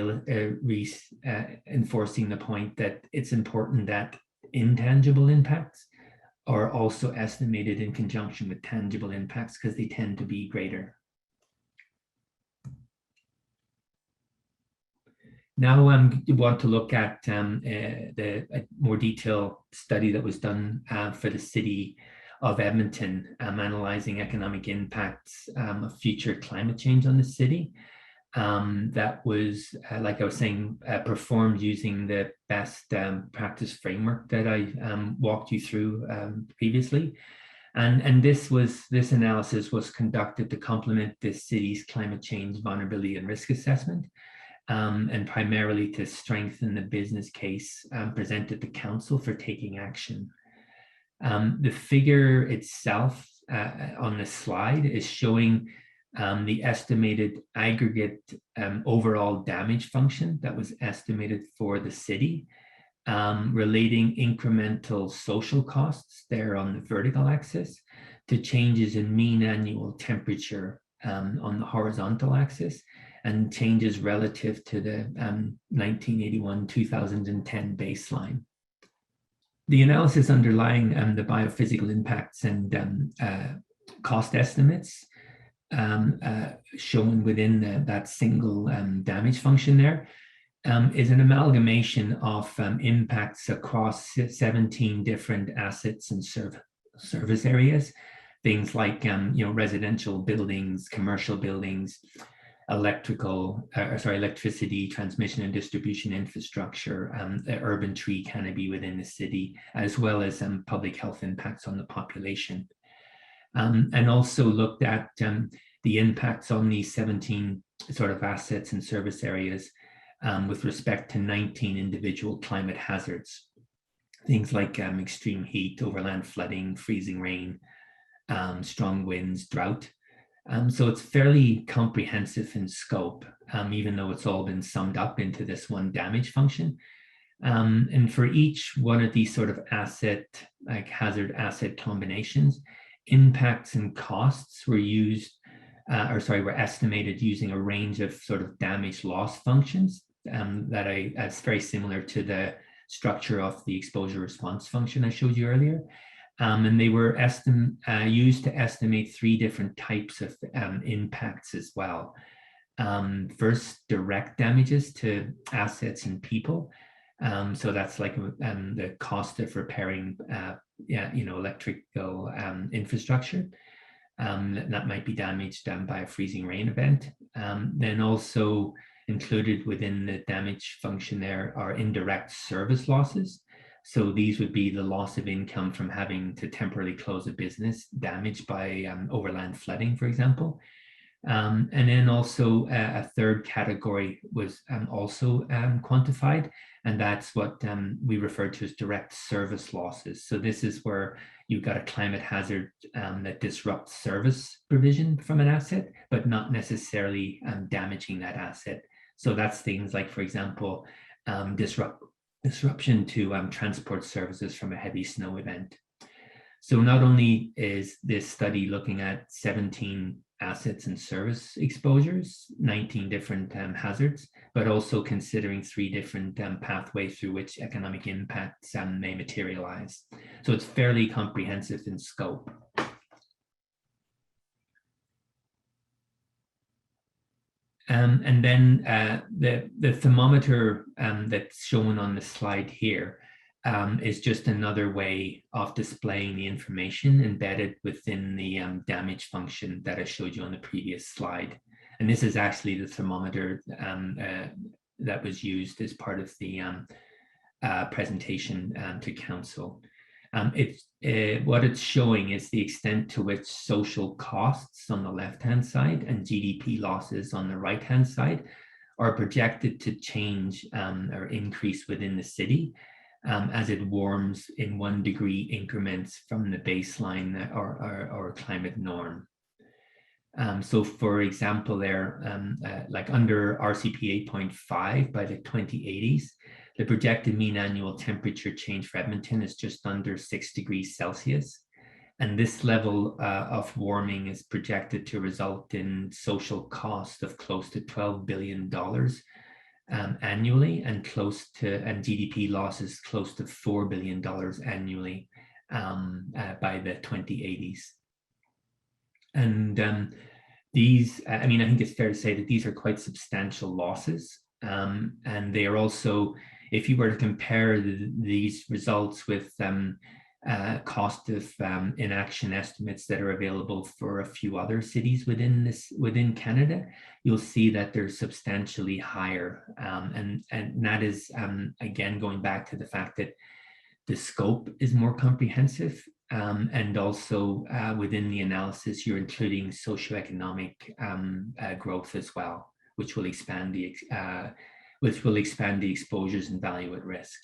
enforcing the point that it's important that intangible impacts are also estimated in conjunction with tangible impacts because they tend to be greater. Now I want to look at a more detailed study that was done for the city of Edmonton, analyzing economic impacts of future climate change on the city. That was, like I was saying, performed using the best practice framework that I walked you through previously. And this analysis was conducted to complement the city's climate change vulnerability and risk assessment, and primarily to strengthen the business case presented to council for taking action. The figure itself on the slide is showing the estimated aggregate overall damage function that was estimated for the city, relating incremental social costs there on the vertical axis to changes in mean annual temperature on the horizontal axis, and changes relative to the 1981-2010 baseline. The analysis underlying the biophysical impacts and cost estimates shown within that single damage function there is an amalgamation of impacts across 17 different assets and service areas, things like residential buildings, commercial buildings, electricity, transmission and distribution infrastructure, the urban tree canopy within the city, as well as public health impacts on the population. And also looked at the impacts on these 17 sort of assets and service areas with respect to 19 individual climate hazards. Things like extreme heat, overland flooding, freezing rain, strong winds, drought. So it's fairly comprehensive in scope, even though it's all been summed up into this one damage function. And for each one of these sort of hazard asset combinations, impacts and costs were were estimated using a range of sort of damage loss functions that's very similar to the structure of the exposure response function I showed you earlier. And they were used to estimate three different types of impacts as well. First, direct damages to assets and people. So that's like the cost of repairing, electrical infrastructure that might be damaged by a freezing rain event. Then also included within the damage function there are indirect service losses. So these would be the loss of income from having to temporarily close a business damaged by overland flooding, for example. And then also a third category was also quantified, and that's what we refer to as direct service losses. So this is where you've got a climate hazard that disrupts service provision from an asset, but not necessarily damaging that asset. So that's things like, for example, disruption to transport services from a heavy snow event. So not only is this study looking at 17 assets and service exposures, 19 different hazards, but also considering three different pathways through which economic impacts may materialize. So it's fairly comprehensive in scope. And then the thermometer that's shown on the slide here is just another way of displaying the information embedded within the damage function that I showed you on the previous slide. And this is actually the thermometer that was used as part of the presentation to council. What it's showing is the extent to which social costs on the left-hand side and GDP losses on the right-hand side are projected to change or increase within the city as it warms in 1 degree increments from the baseline or climate norm. So for example, there, like under RCP 8.5 by the 2080s, the projected mean annual temperature change for Edmonton is just under 6 degrees Celsius. And this level of warming is projected to result in social cost of close to $12 billion annually, and GDP losses close to $4 billion annually by the 2080s. And these, I mean, I think it's fair to say that these are quite substantial losses. And they are also, if you were to compare these results with cost of inaction estimates that are available for a few other cities within Canada, you'll see that they're substantially higher. And that is, again, going back to the fact that the scope is more comprehensive. And also within the analysis, you're including socioeconomic growth as well, which will expand the exposures and value at risk.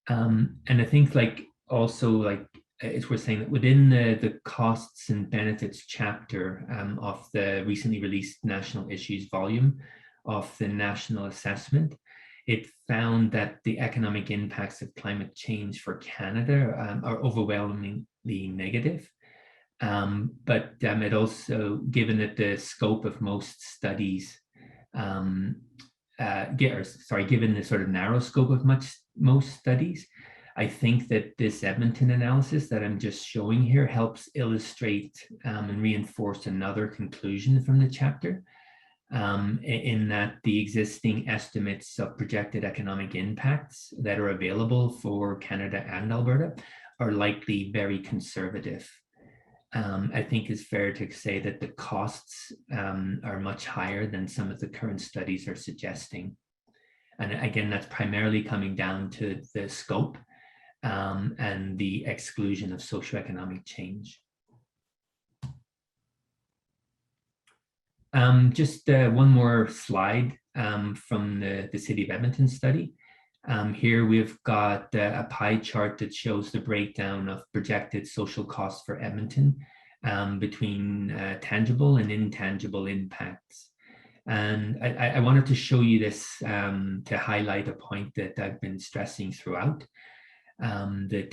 And I think it's worth saying that within the costs and benefits chapter of the recently released national issues volume of the national assessment, it found that the economic impacts of climate change for Canada are overwhelmingly negative. But it also, given that the scope of most studies, given the sort of narrow scope of most studies, I think that this Edmonton analysis that I'm just showing here helps illustrate and reinforce another conclusion from the chapter. In that the existing estimates of projected economic impacts that are available for Canada and Alberta are likely very conservative. I think it's fair to say that the costs are much higher than some of the current studies are suggesting. And again, that's primarily coming down to the scope and the exclusion of socioeconomic change. Just one more slide from the City of Edmonton study. Here we've got a pie chart that shows the breakdown of projected social costs for Edmonton between tangible and intangible impacts. And I wanted to show you this to highlight a point that I've been stressing throughout. The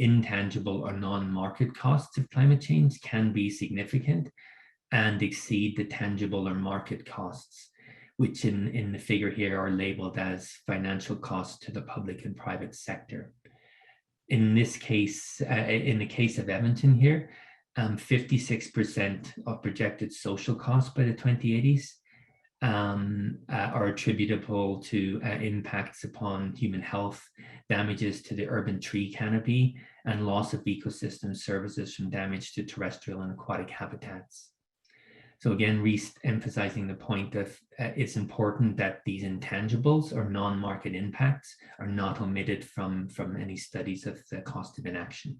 intangible or non-market costs of climate change can be significant and exceed the tangible or market costs, which in the figure here are labeled as financial costs to the public and private sector. In this case, in the case of Edmonton here, 56% of projected social costs by the 2080s are attributable to impacts upon human health, damages to the urban tree canopy, and loss of ecosystem services from damage to terrestrial and aquatic habitats. So again, re-emphasizing the point of it's important that these intangibles or non-market impacts are not omitted from any studies of the cost of inaction.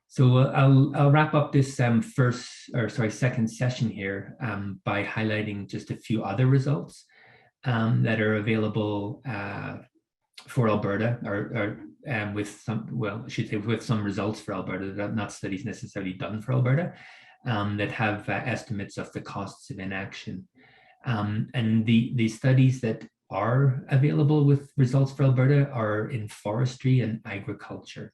So I'll wrap up this second session here by highlighting just a few other results that are available for Alberta, or with some results for Alberta, not studies necessarily done for Alberta, that have estimates of the costs of inaction. And the studies that are available with results for Alberta are in forestry and agriculture.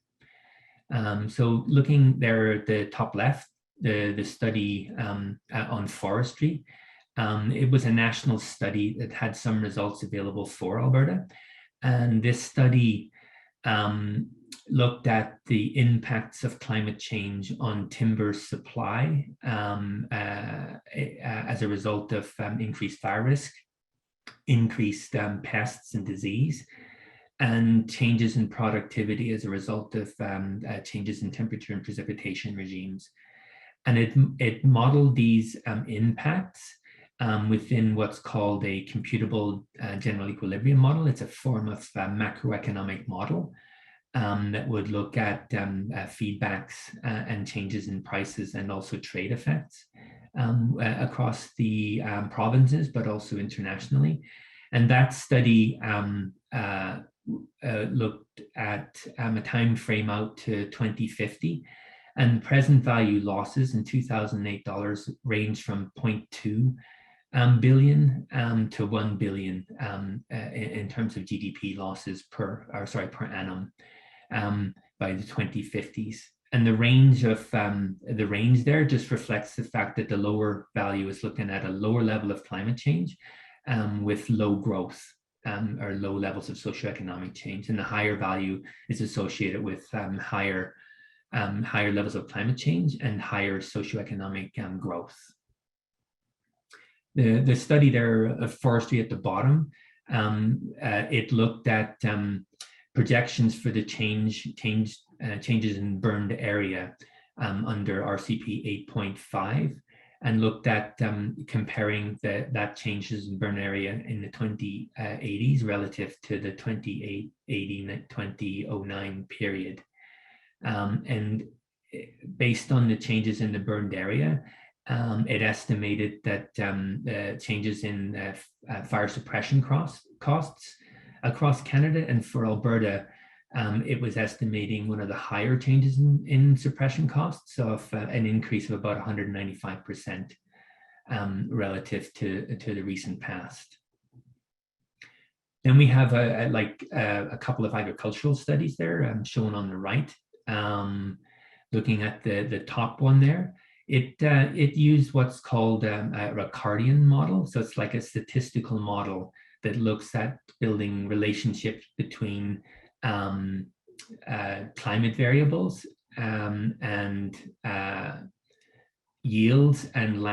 So looking there at the top left, the study on forestry, it was a national study that had some results available for Alberta. And this study looked at the impacts of climate change on timber supply as a result of increased fire risk, increased pests and disease, and changes in productivity as a result of changes in temperature and precipitation regimes. And it modeled these impacts within what's called a computable general equilibrium model. It's a form of macroeconomic model that would look at feedbacks and changes in prices and also trade effects across the provinces, but also internationally. And that study looked at a time frame out to 2050, and present value losses in 2008 dollars range from 0.2 billion to 1 billion in terms of GDP losses per annum by the 2050s. And the range there just reflects the fact that the lower value is looking at a lower level of climate change with low growth or low levels of socioeconomic change, and the higher value is associated with higher levels of climate change and higher socioeconomic growth. The study there of forestry at the bottom, it looked at projections for the changes in burned area under RCP 8.5, and looked at comparing that changes in burn area in the 2080s relative to the 2009 period. And based on the changes in the burned area, it estimated that changes in fire suppression costs across Canada, and for Alberta, it was estimating one of the higher changes in suppression costs of an increase of about 195% relative to the recent past. Then we have a couple of agricultural studies there shown on the right. Looking at the top one there, it used what's called a Ricardian model. So it's like a statistical model that looks at building relationships between climate variables and yields and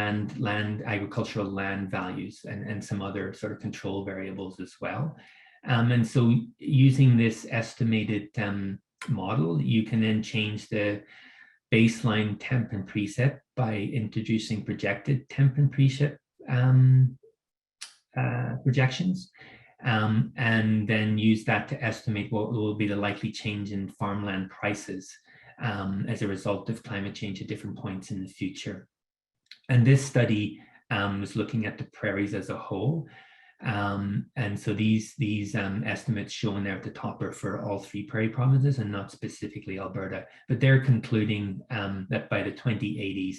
agricultural land values and some other sort of control variables as well. And so using this estimated model, you can then change the baseline temp and precip by introducing projected temp and precip projections, and then use that to estimate what will be the likely change in farmland prices as a result of climate change at different points in the future. And this study was looking at the prairies as a whole. And so these estimates shown there at the top are for all 3 prairie provinces and not specifically Alberta, but they're concluding that by the 2080s,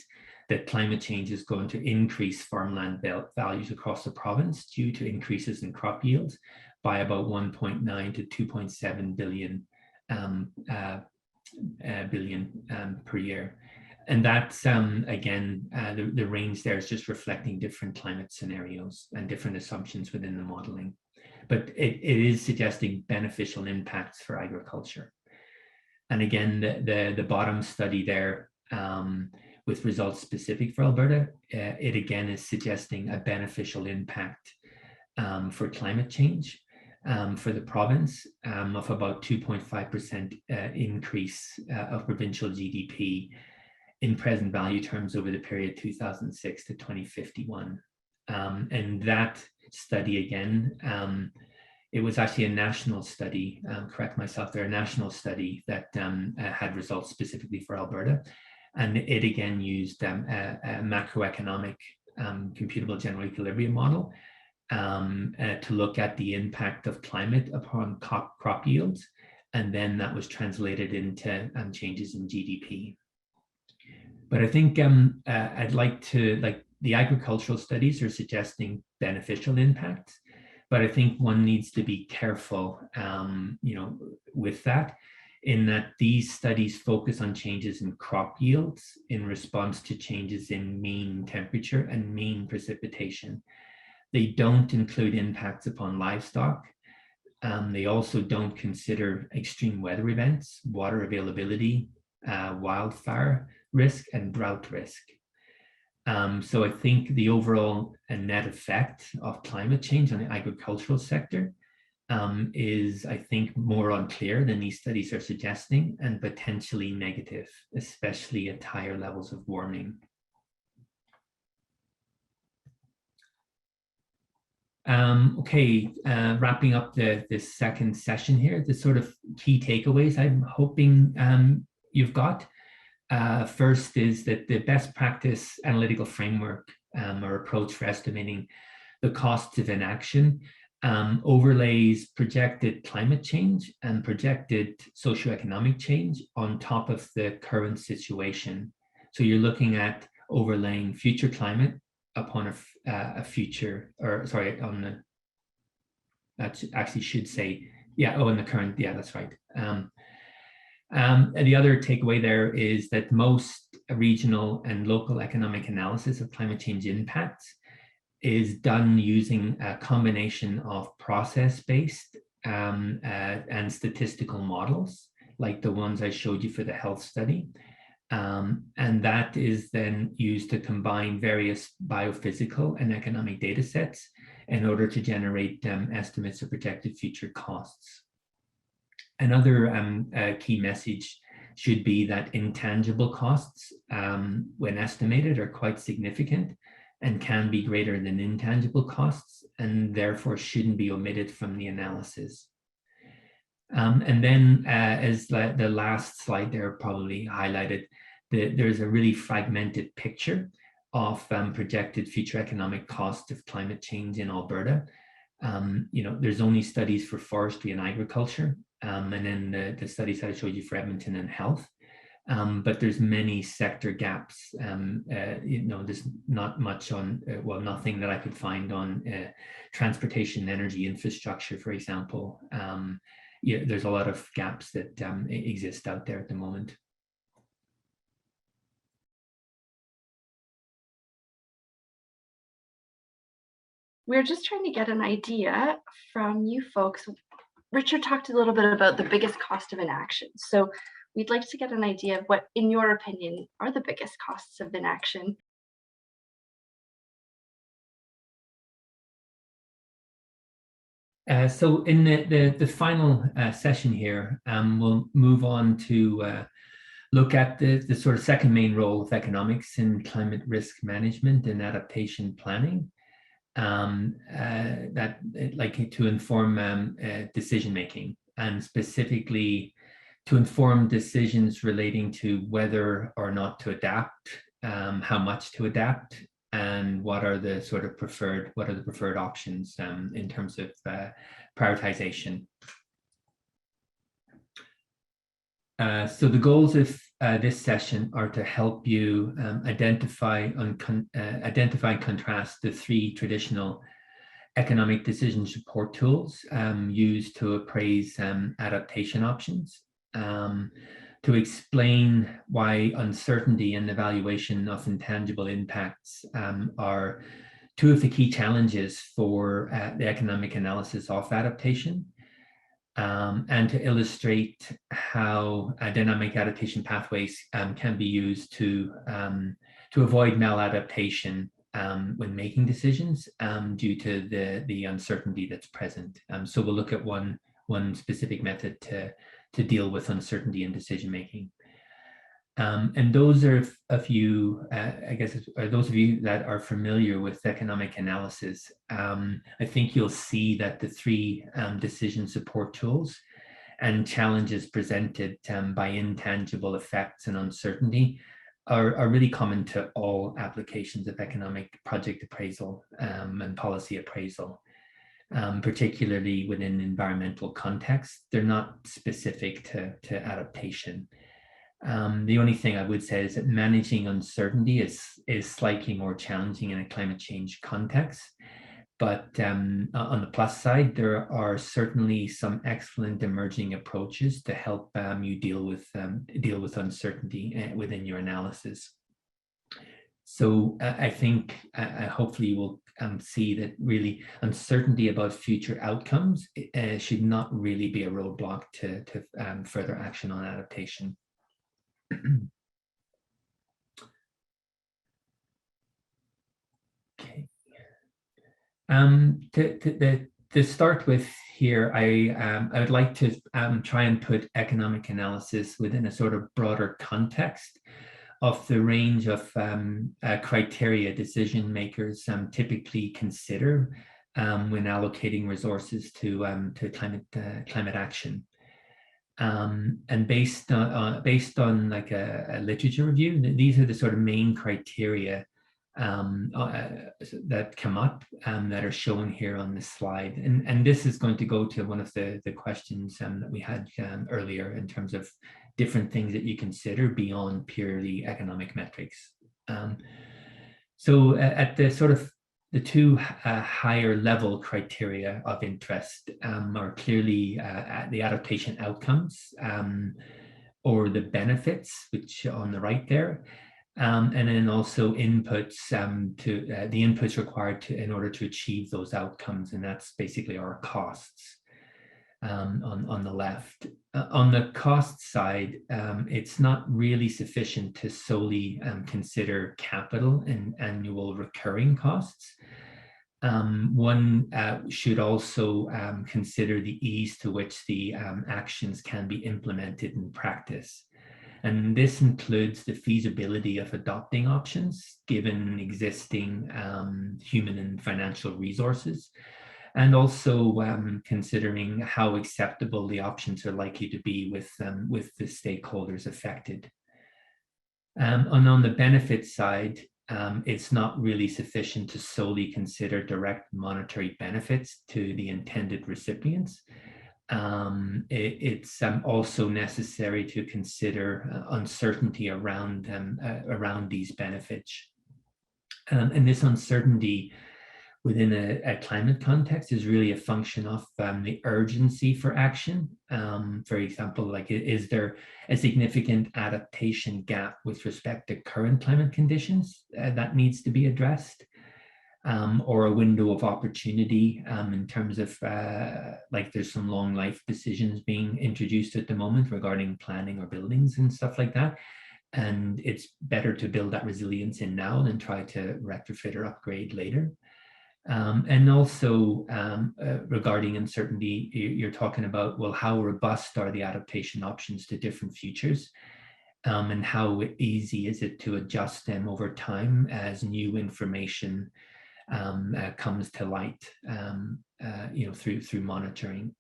that climate change is going to increase farmland values across the province due to increases in crop yields by about 1.9 to 2.7 billion per year. And that's, again, the range there is just reflecting different climate scenarios and different assumptions within the modeling. But it is suggesting beneficial impacts for agriculture. And again, the bottom study there with results specific for Alberta, it again is suggesting a beneficial impact for climate change for the province of about 2.5% increase of provincial GDP in present value terms over the period 2006 to 2051. And that study again, it was actually a national study, correct myself there, a national study that had results specifically for Alberta. And it again used a macroeconomic computable general equilibrium model to look at the impact of climate upon crop yields. And then that was translated into changes in GDP. But I think I'd like to, the agricultural studies are suggesting beneficial impacts, but I think one needs to be careful, with that, in that these studies focus on changes in crop yields in response to changes in mean temperature and mean precipitation. They don't include impacts upon livestock. They also don't consider extreme weather events, water availability, wildfire risk, and drought risk. So I think the overall net effect of climate change on the agricultural sector is, I think, more unclear than these studies are suggesting, and potentially negative, especially at higher levels of warming. Okay, wrapping up this second session here, the sort of key takeaways I'm hoping you've got. First is that the best practice analytical framework or approach for estimating the costs of inaction overlays projected climate change and projected socioeconomic change on top of the current situation. So you're looking at overlaying future climate upon a future, or sorry, on the, that actually should say, yeah, oh, in the current, yeah, that's right. And the other takeaway there is that most regional and local economic analysis of climate change impacts is done using a combination of process-based and statistical models, like the ones I showed you for the health study. And that is then used to combine various biophysical and economic data sets in order to generate estimates of projected future costs. Another key message should be that intangible costs, when estimated, are quite significant and can be greater than intangible costs, and therefore shouldn't be omitted from the analysis. And then as the last slide there probably highlighted, there's a really fragmented picture of projected future economic costs of climate change in Alberta. There's only studies for forestry and agriculture, and then the studies that I showed you for Edmonton and health. But there's many sector gaps. There's not much on, well, nothing that I could find on transportation and energy infrastructure, for example. There's a lot of gaps that exist out there at the moment. We're just trying to get an idea from you folks. Richard talked a little bit about the biggest cost of inaction. So we'd like to get an idea of what, in your opinion, are the biggest costs of inaction. So in the final session here, we'll move on to look at the sort of second main role of economics in climate risk management and adaptation planning, that like to inform decision making, and specifically to inform decisions relating to whether or not to adapt, how much to adapt, and what are the sort of preferred options in terms of prioritization. So the goals of this session are to help you identify and contrast the three traditional economic decision support tools used to appraise adaptation options, to explain why uncertainty and evaluation of intangible impacts are two of the key challenges for the economic analysis of adaptation, and to illustrate how dynamic adaptation pathways can be used to avoid maladaptation when making decisions due to the uncertainty that's present. So we'll look at one specific method to deal with uncertainty in decision making. And those of you, I guess, are those of you that are familiar with economic analysis, I think you'll see that the three decision support tools and challenges presented by intangible effects and uncertainty are really common to all applications of economic project appraisal and policy appraisal. Particularly within environmental context. They're not specific to adaptation. The only thing I would say is that managing uncertainty is slightly more challenging in a climate change context. But on the plus side, there are certainly some excellent emerging approaches to help you deal with uncertainty within your analysis. So I think hopefully you will see that really uncertainty about future outcomes should not really be a roadblock to further action on adaptation. Okay. To start with here, I would like to try and put economic analysis within a sort of broader context of the range of criteria decision makers typically consider when allocating resources to climate action. And based on like a literature review, these are the sort of main criteria that come up that are shown here on this slide. And this is going to go to one of the questions that we had earlier in terms of different things that you consider beyond purely economic metrics. So at the sort of the two higher level criteria of interest are clearly the adaptation outcomes or the benefits, which are on the right there. And then also inputs to the inputs required in order to achieve those outcomes, and that's basically our costs on the left. On the cost side, it's not really sufficient to solely consider capital and annual recurring costs. One should also consider the ease to which the actions can be implemented in practice. And this includes the feasibility of adopting options given existing human and financial resources, and also considering how acceptable the options are likely to be with the stakeholders affected. And on the benefit side, it's not really sufficient to solely consider direct monetary benefits to the intended recipients. It's also necessary to consider uncertainty around these benefits. And this uncertainty within a climate context is really a function of the urgency for action. For example, like, is there a significant adaptation gap with respect to current climate conditions that needs to be addressed? Or a window of opportunity in terms of like there's some long life decisions being introduced at the moment regarding planning or buildings and stuff like that. And it's better to build that resilience in now than try to retrofit or upgrade later. And also regarding uncertainty, you're talking about, well, how robust are the adaptation options to different futures? And how easy is it to adjust them over time as new information comes to light, through monitoring.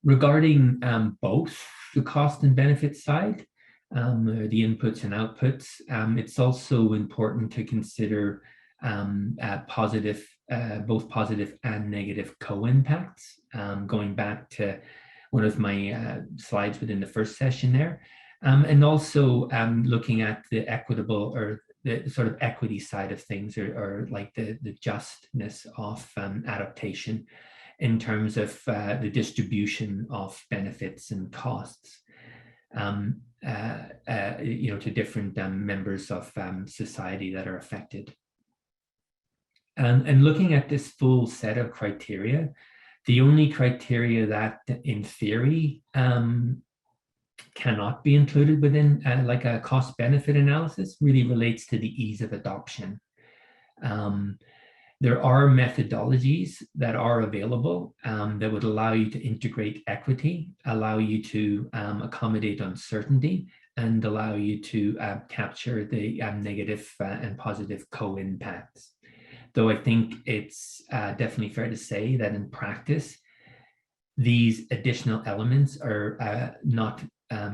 Regarding both the cost and benefit side, the inputs and outputs, it's also important to consider both positive and negative co-impacts. Going back to one of my slides within the first session there, and also looking at the equitable or the sort of equity side of things, or like the justness of adaptation in terms of the distribution of benefits and costs, to different members of society that are affected. And looking at this full set of criteria, the only criteria that in theory cannot be included within like a cost benefit analysis really relates to the ease of adoption. There are methodologies that are available that would allow you to integrate equity, allow you to accommodate uncertainty, and allow you to capture the negative and positive co-impacts. Though I think it's definitely fair to say that in practice, these additional elements are not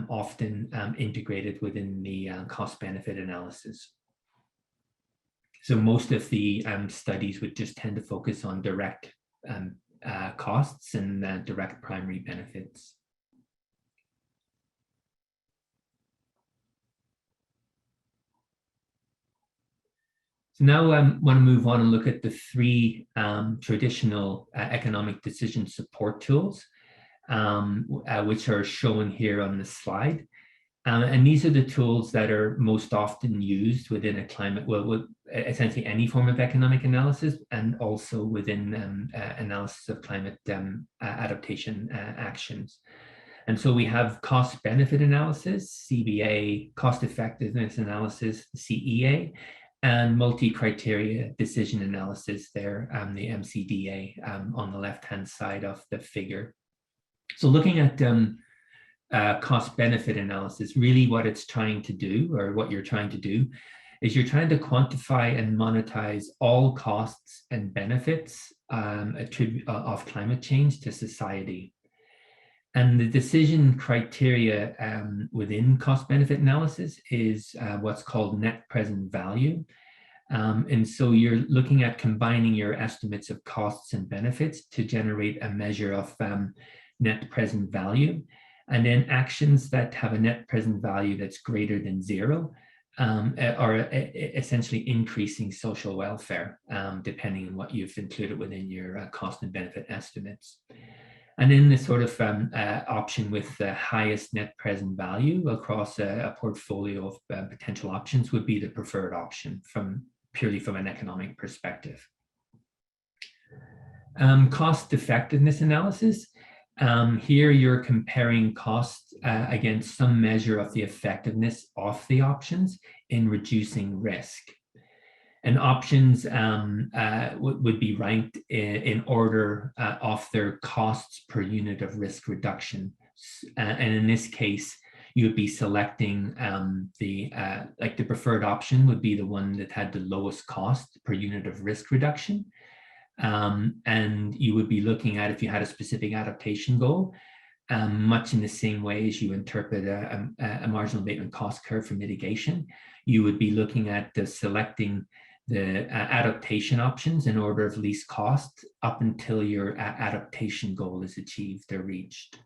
often integrated within the cost-benefit analysis. So most of the studies would just tend to focus on direct costs and direct primary benefits. So now I want to move on and look at the three traditional economic decision support tools, which are shown here on the slide. And these are the tools that are most often used within a climate, well, essentially any form of economic analysis, and also within analysis of climate adaptation actions. And so we have cost benefit analysis, CBA, cost effectiveness analysis, CEA, and multi-criteria decision analysis there, the MCDA on the left-hand side of the figure. So looking at cost benefit analysis, really what it's trying to do, or what you're trying to do, is you're trying to quantify and monetize all costs and benefits of climate change to society. And the decision criteria within cost-benefit analysis is what's called net present value. And so you're looking at combining your estimates of costs and benefits to generate a measure of net present value. And then actions that have a net present value that's greater than zero are essentially increasing social welfare, depending on what you've included within your cost and benefit estimates. And then the sort of option with the highest net present value across a portfolio of potential options would be the preferred option purely from an economic perspective. Cost effectiveness analysis. Here you're comparing costs against some measure of the effectiveness of the options in reducing risk. And options would be ranked in order of their costs per unit of risk reduction. And in this case, you would be selecting like the preferred option would be the one that had the lowest cost per unit of risk reduction. And you would be looking at, if you had a specific adaptation goal, much in the same way as you interpret a marginal abatement cost curve for mitigation, you would be looking at selecting the adaptation options in order of least cost up until your adaptation goal is achieved or reached.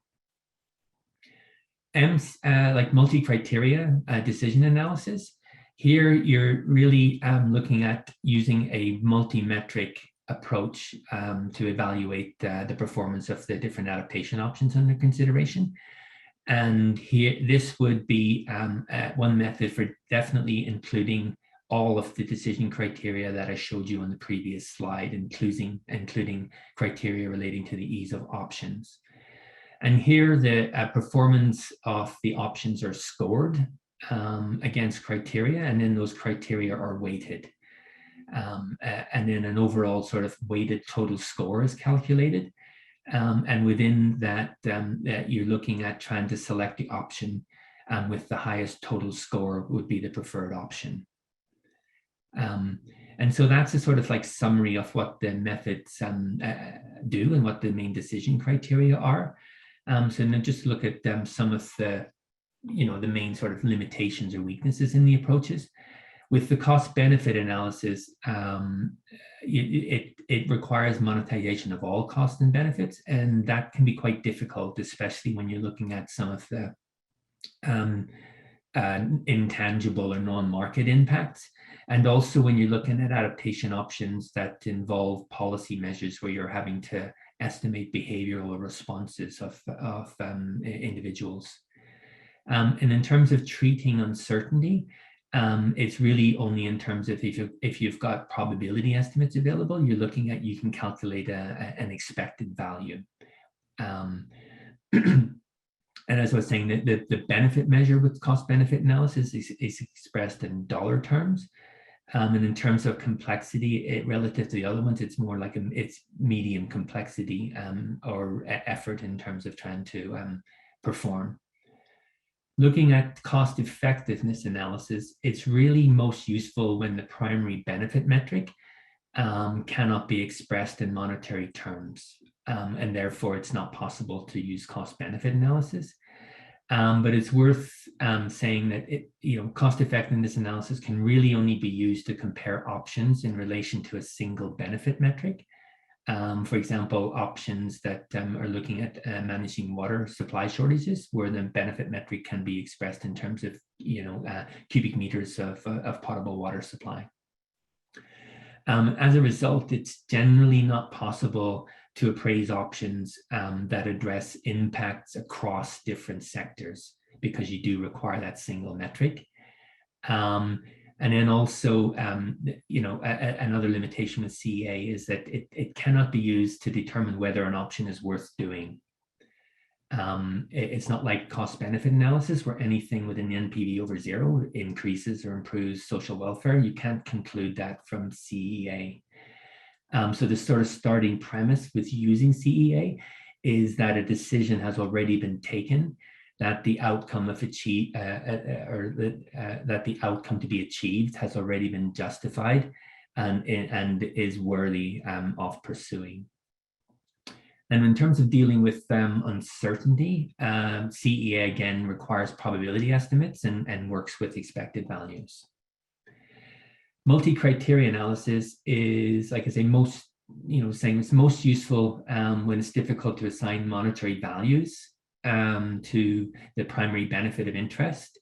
Like multi-criteria decision analysis. Here you're really looking at using a multi-metric approach to evaluate the performance of the different adaptation options under consideration. And here, this would be one method for definitely including all of the decision criteria that I showed you on the previous slide, including criteria relating to the ease of options. And here the performance of the options are scored against criteria, and then those criteria are weighted. And then an overall sort of weighted total score is calculated. And within that, you're looking at trying to select the option with the highest total score would be the preferred option. And so that's a sort of like summary of what the methods do and what the main decision criteria are. So then just look at some of the, the main sort of limitations or weaknesses in the approaches. With the cost-benefit analysis, it requires monetization of all costs and benefits, and that can be quite difficult, especially when you're looking at some of the intangible or non-market impacts, and also when you're looking at adaptation options that involve policy measures where you're having to estimate behavioral responses of individuals. And in terms of treating uncertainty, it's really only in terms of if you've got probability estimates available, you're looking at, you can calculate an expected value. And as I was saying, the benefit measure with cost-benefit analysis is expressed in dollar terms. And in terms of complexity, relative to the other ones, it's more like it's medium complexity or effort in terms of trying to perform. Looking at cost effectiveness analysis, it's really most useful when the primary benefit metric cannot be expressed in monetary terms. And therefore it's not possible to use cost benefit analysis. But it's worth saying that cost effectiveness analysis can really only be used to compare options in relation to a single benefit metric. For example, options that are looking at managing water supply shortages, where the benefit metric can be expressed in terms of cubic meters of potable water supply. As a result, it's generally not possible to appraise options that address impacts across different sectors, because you do require that single metric. And then also, another limitation with CEA is that it cannot be used to determine whether an option is worth doing. It's not like cost-benefit analysis where anything with an NPV over zero increases or improves social welfare. You can't conclude that from CEA. So the sort of starting premise with using CEA is that a decision has already been taken that the outcome of that the outcome to be achieved has already been justified and is worthy of pursuing. And in terms of dealing with uncertainty, CEA again requires probability estimates and works with expected values. Multi-criteria analysis is, like I say, it's most useful when it's difficult to assign monetary values to the primary benefit of interest,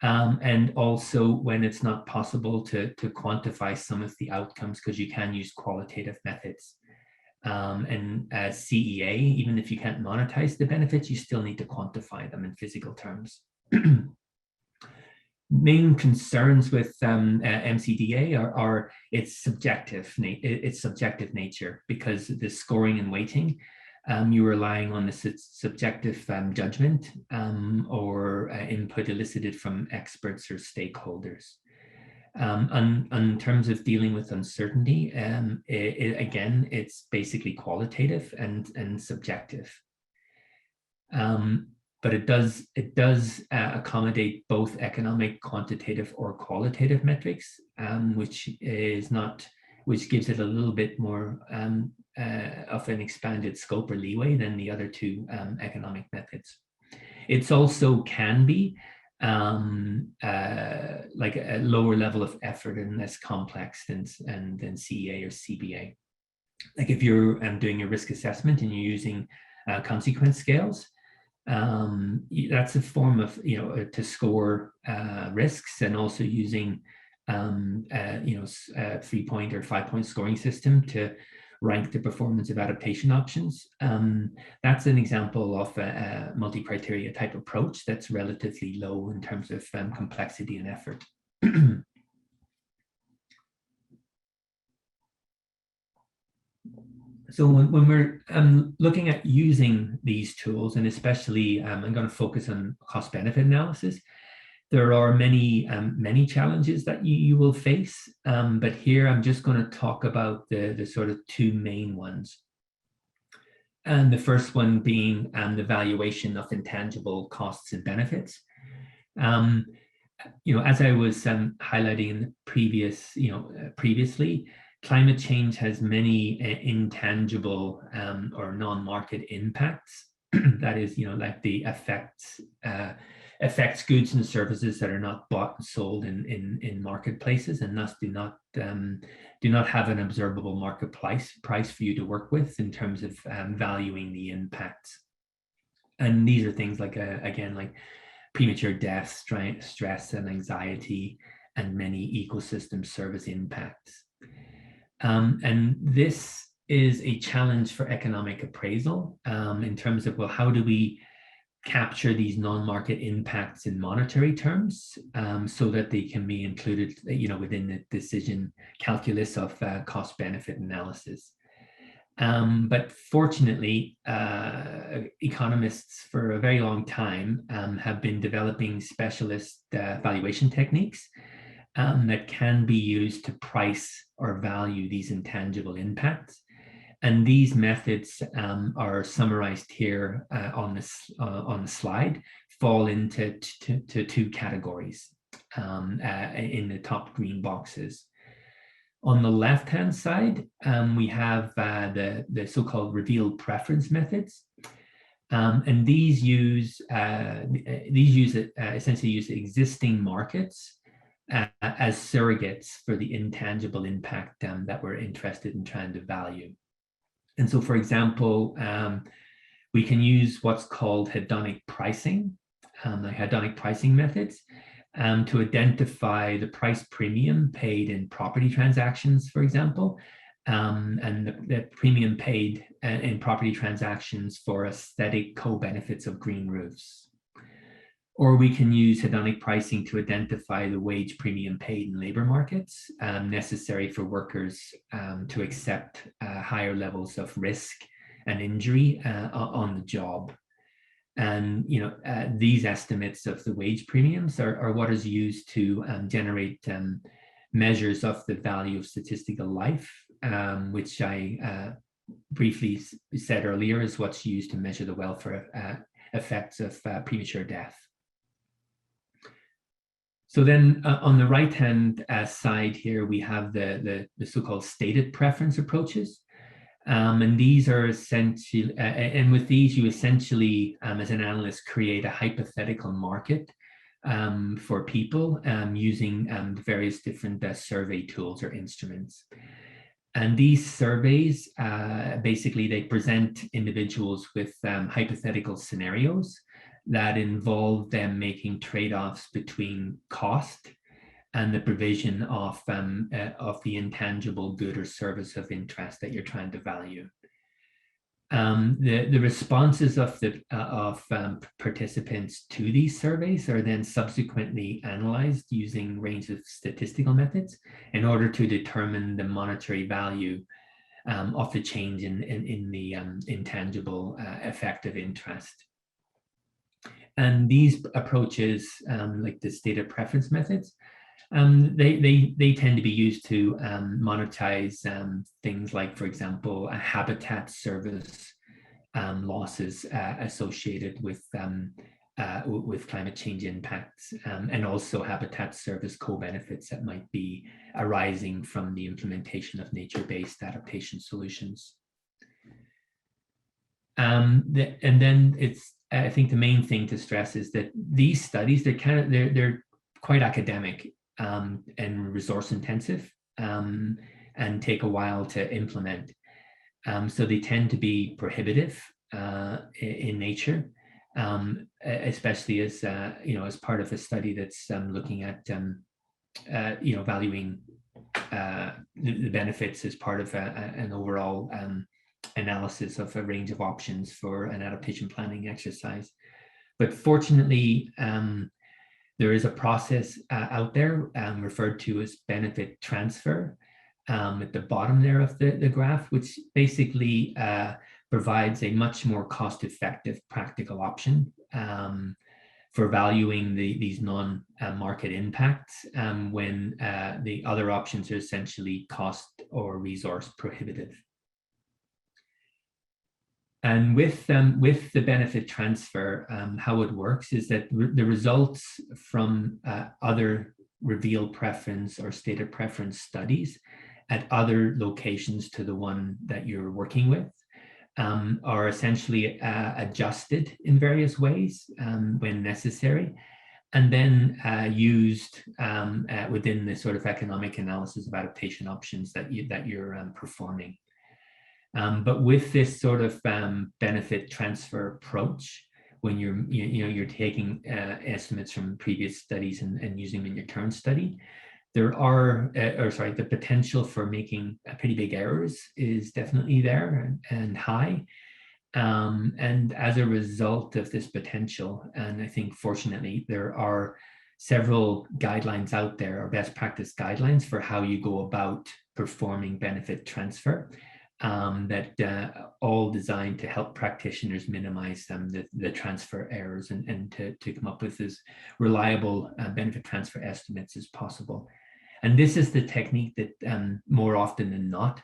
and also when it's not possible to quantify some of the outcomes, because you can use qualitative methods. And as CEA, even if you can't monetize the benefits, you still need to quantify them in physical terms. Main concerns with MCDA are its subjective nature, because the scoring and weighting, you're relying on the subjective judgment or input elicited from experts or stakeholders. In terms of dealing with uncertainty, again, it's basically qualitative and subjective. But it does accommodate both economic, quantitative, or qualitative metrics, which gives it a little bit more of an expanded scope or leeway than the other two economic methods. It's also can be like a lower level of effort and less complex than CEA or CBA. Like if you're doing a risk assessment and you're using consequence scales, that's a form of, to score risks, and also using 3-point or 5-point scoring system to rank the performance of adaptation options. That's an example of a multi-criteria type approach that's relatively low in terms of complexity and effort. So when we're looking at using these tools, and especially I'm going to focus on cost-benefit analysis, there are many challenges that you will face, but here I'm just going to talk about the sort of two main ones. And the first one being the valuation of intangible costs and benefits. As I was highlighting in the previously, climate change has many intangible or non-market impacts. That is, like the affects goods and services that are not bought and sold in marketplaces, and thus do not have an observable market price for you to work with in terms of valuing the impacts. And these are things like again, like premature death, stress and anxiety, and many ecosystem service impacts. And this is a challenge for economic appraisal in terms of, well, how do we capture these non-market impacts in monetary terms so that they can be included, within the decision calculus of cost-benefit analysis. But fortunately, economists for a very long time have been developing specialist valuation techniques that can be used to price or value these intangible impacts. And these methods are summarized here on the slide, fall into two categories in the top green boxes. On the left-hand side, we have the so-called revealed preference methods. And these essentially use existing markets as surrogates for the intangible impact that we're interested in trying to value. And so, for example, we can use what's called hedonic pricing, hedonic pricing methods, to identify the price premium paid in property transactions, for example, and the premium paid in property transactions for aesthetic co-benefits of green roofs. Or we can use hedonic pricing to identify the wage premium paid in labor markets necessary for workers to accept higher levels of risk and injury on the job. And these estimates of the wage premiums are what is used to generate measures of the value of statistical life, which I briefly said earlier is what's used to measure the welfare effects of premature death. So then on the right-hand side here, we have the so-called stated preference approaches. And these are essentially, and with these, you essentially, as an analyst, create a hypothetical market for people using the various different survey tools or instruments. And these surveys, basically, they present individuals with hypothetical scenarios that involve them making trade-offs between cost and the provision of the intangible good or service of interest that you're trying to value. The responses of participants to these surveys are then subsequently analyzed using range of statistical methods in order to determine the monetary value of the change in the intangible effect of interest. And these approaches, like the stated preference methods, they tend to be used to monetize things like, for example, a habitat service losses associated with climate change impacts, and also habitat service co-benefits that might be arising from the implementation of nature-based adaptation solutions. And then it's, I think the main thing to stress is that these studies, they're quite academic and resource intensive and take a while to implement. So they tend to be prohibitive in nature, especially as as part of a study that's looking at valuing the benefits as part of an overall analysis of a range of options for an adaptation planning exercise. But fortunately, there is a process out there referred to as benefit transfer at the bottom there of the graph, which basically provides a much more cost-effective practical option for valuing these non-market impacts when the other options are essentially cost or resource prohibitive. And with the benefit transfer, how it works is that the results from other revealed preference or stated preference studies at other locations to the one that you're working with are essentially adjusted in various ways when necessary, and then used within the sort of economic analysis of adaptation options that you're performing. But with this sort of benefit transfer approach, when you're taking estimates from previous studies and using them in your current study, there are, the potential for making pretty big errors is definitely there and high. And as a result of this potential, and I think fortunately there are several guidelines out there, or best practice guidelines for how you go about performing benefit transfer, that all designed to help practitioners minimize the transfer errors and to come up with as reliable benefit transfer estimates as possible. And this is the technique that more often than not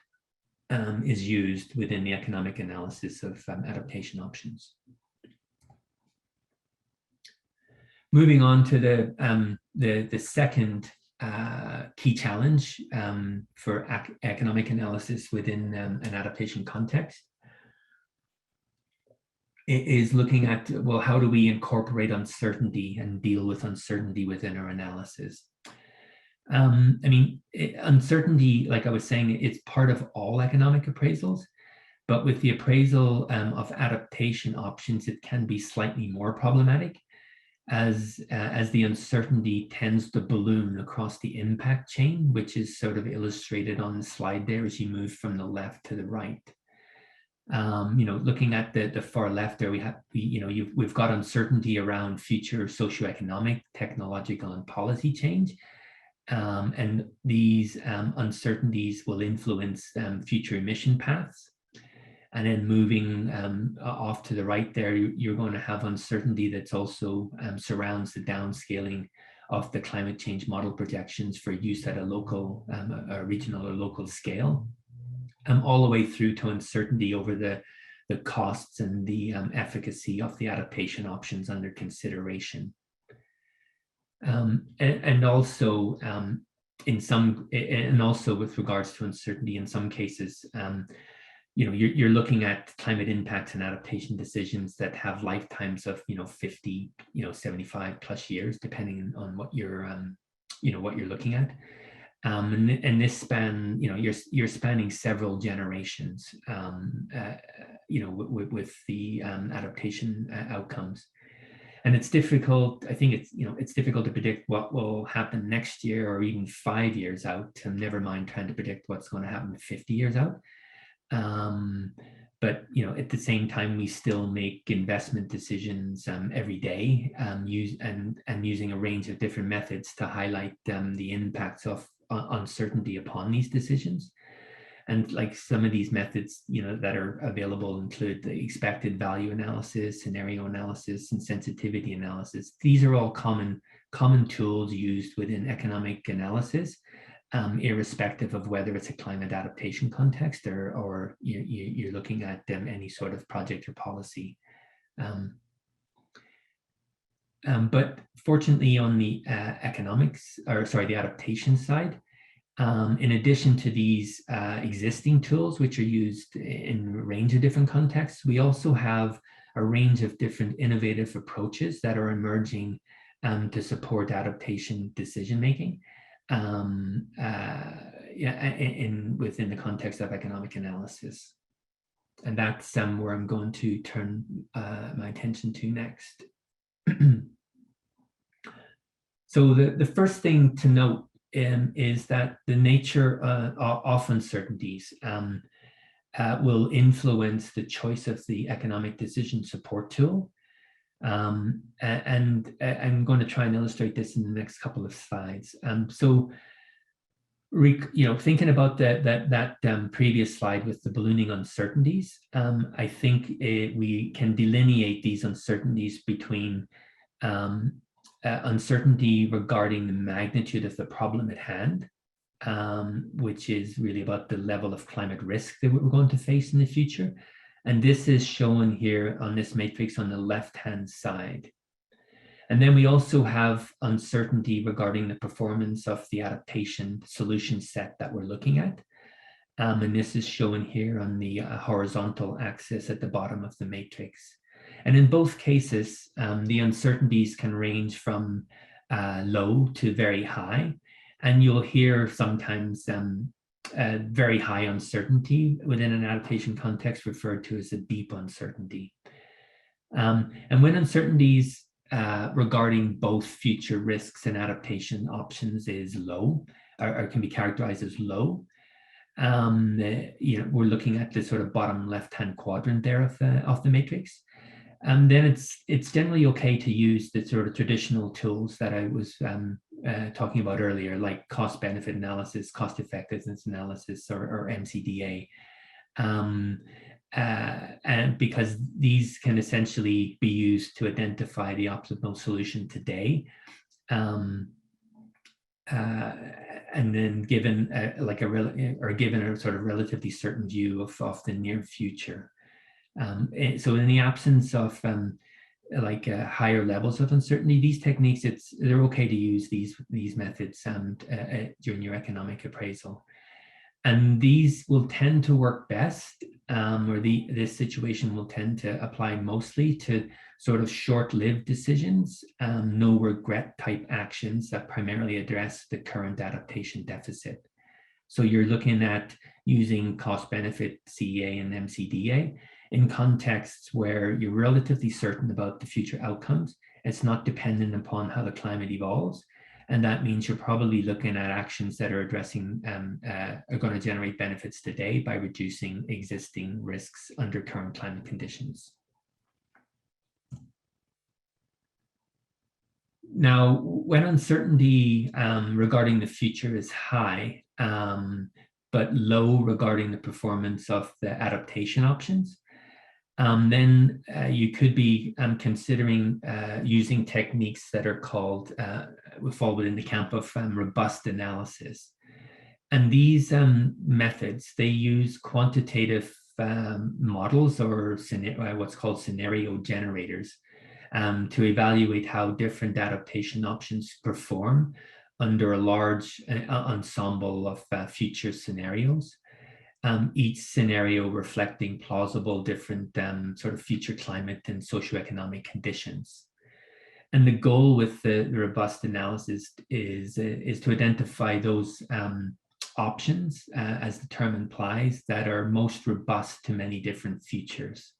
is used within the economic analysis of adaptation options. Moving on to the second key challenge for economic analysis within an adaptation context is looking at, well, how do we incorporate uncertainty and deal with uncertainty within our analysis? I mean, uncertainty, like I was saying, it's part of all economic appraisals, but with the appraisal of adaptation options, it can be slightly more problematic as the uncertainty tends to balloon across the impact chain, which is sort of illustrated on the slide there as you move from the left to the right. Looking at the far left there, we've got uncertainty around future socioeconomic, technological, and policy change. And these uncertainties will influence future emission paths. And then moving off to the right there, you're going to have uncertainty that's also surrounds the downscaling of the climate change model projections for use at a local, a regional or local scale, all the way through to uncertainty over the the costs and the efficacy of the adaptation options under consideration. And also with regards to uncertainty, in some cases, you're looking at climate impacts and adaptation decisions that have lifetimes of 50, 75 plus years, depending on what you're looking at. And this span, you're spanning several generations, with the adaptation outcomes. And it's difficult, I think it's difficult to predict what will happen next year or even 5 years out, and never mind trying to predict what's going to happen 50 years out. But at the same time, we still make investment decisions every day, using a range of different methods to highlight the impacts of uncertainty upon these decisions. And like some of these methods, that are available include the expected value analysis, scenario analysis, and sensitivity analysis. These are all common tools used within economic analysis, irrespective of whether it's a climate adaptation context or you're looking at any sort of project or policy. But fortunately, on the the adaptation side, in addition to these existing tools, which are used in a range of different contexts, we also have a range of different innovative approaches that are emerging to support adaptation decision-making within the context of economic analysis. And that's where I'm going to turn my attention to next. So the first thing to note is that the nature of uncertainties will influence the choice of the economic decision support tool. And I'm going to try and illustrate this in the next couple of slides. So, thinking about that previous slide with the ballooning uncertainties, I think we can delineate these uncertainties between uncertainty regarding the magnitude of the problem at hand, which is really about the level of climate risk that we're going to face in the future. And this is shown here on this matrix on the left-hand side. And then we also have uncertainty regarding the performance of the adaptation solution set that we're looking at. And this is shown here on the horizontal axis at the bottom of the matrix. And in both cases, the uncertainties can range from low to very high. And you'll hear sometimes very high uncertainty within an adaptation context referred to as a deep uncertainty. And when uncertainties regarding both future risks and adaptation options is low, or can be characterized as low, we're looking at the sort of bottom left-hand quadrant there of the matrix. And then it's generally okay to use the sort of traditional tools that I was talking about earlier, like cost-benefit analysis, cost-effectiveness analysis, or MCDA, and because these can essentially be used to identify the optimal solution today, and then given given a sort of relatively certain view of the near future. So in the absence of higher levels of uncertainty, these techniques, they're okay to use these methods during your economic appraisal. And these will tend to work best, or this situation will tend to apply mostly to sort of short-lived decisions, no regret type actions that primarily address the current adaptation deficit. So you're looking at using cost-benefit CEA and MCDA in contexts where you're relatively certain about the future outcomes. It's not dependent upon how the climate evolves. And that means you're probably looking at actions that are addressing, are going to generate benefits today by reducing existing risks under current climate conditions. Now, when uncertainty regarding the future is high, but low regarding the performance of the adaptation options, then you could be considering using techniques that are called, fall within the camp of robust analysis. And these methods, they use quantitative models or what's called scenario generators to evaluate how different adaptation options perform under a large ensemble of future scenarios. Each scenario reflecting plausible different sort of future climate and socioeconomic conditions. And the goal with the robust analysis is to identify those options, as the term implies, that are most robust to many different futures.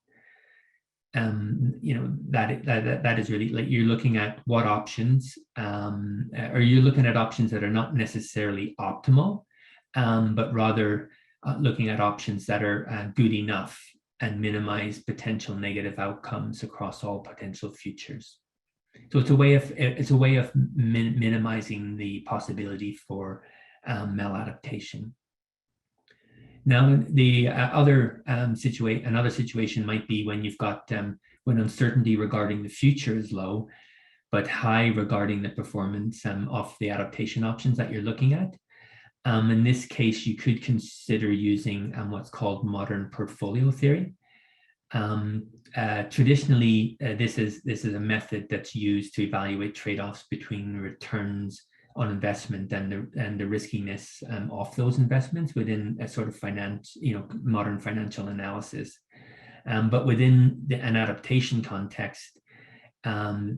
That is really like you're looking at what options, or you're looking at options that are not necessarily optimal, but rather looking at options that are good enough and minimize potential negative outcomes across all potential futures. So it's a way of minimizing the possibility for maladaptation. Now, the another situation might be when you've got when uncertainty regarding the future is low, but high regarding the performance of the adaptation options that you're looking at. In this case, you could consider using what's called modern portfolio theory. Traditionally, this is a method that's used to evaluate trade-offs between returns on investment and the riskiness of those investments within a sort of modern financial analysis. But within an adaptation context,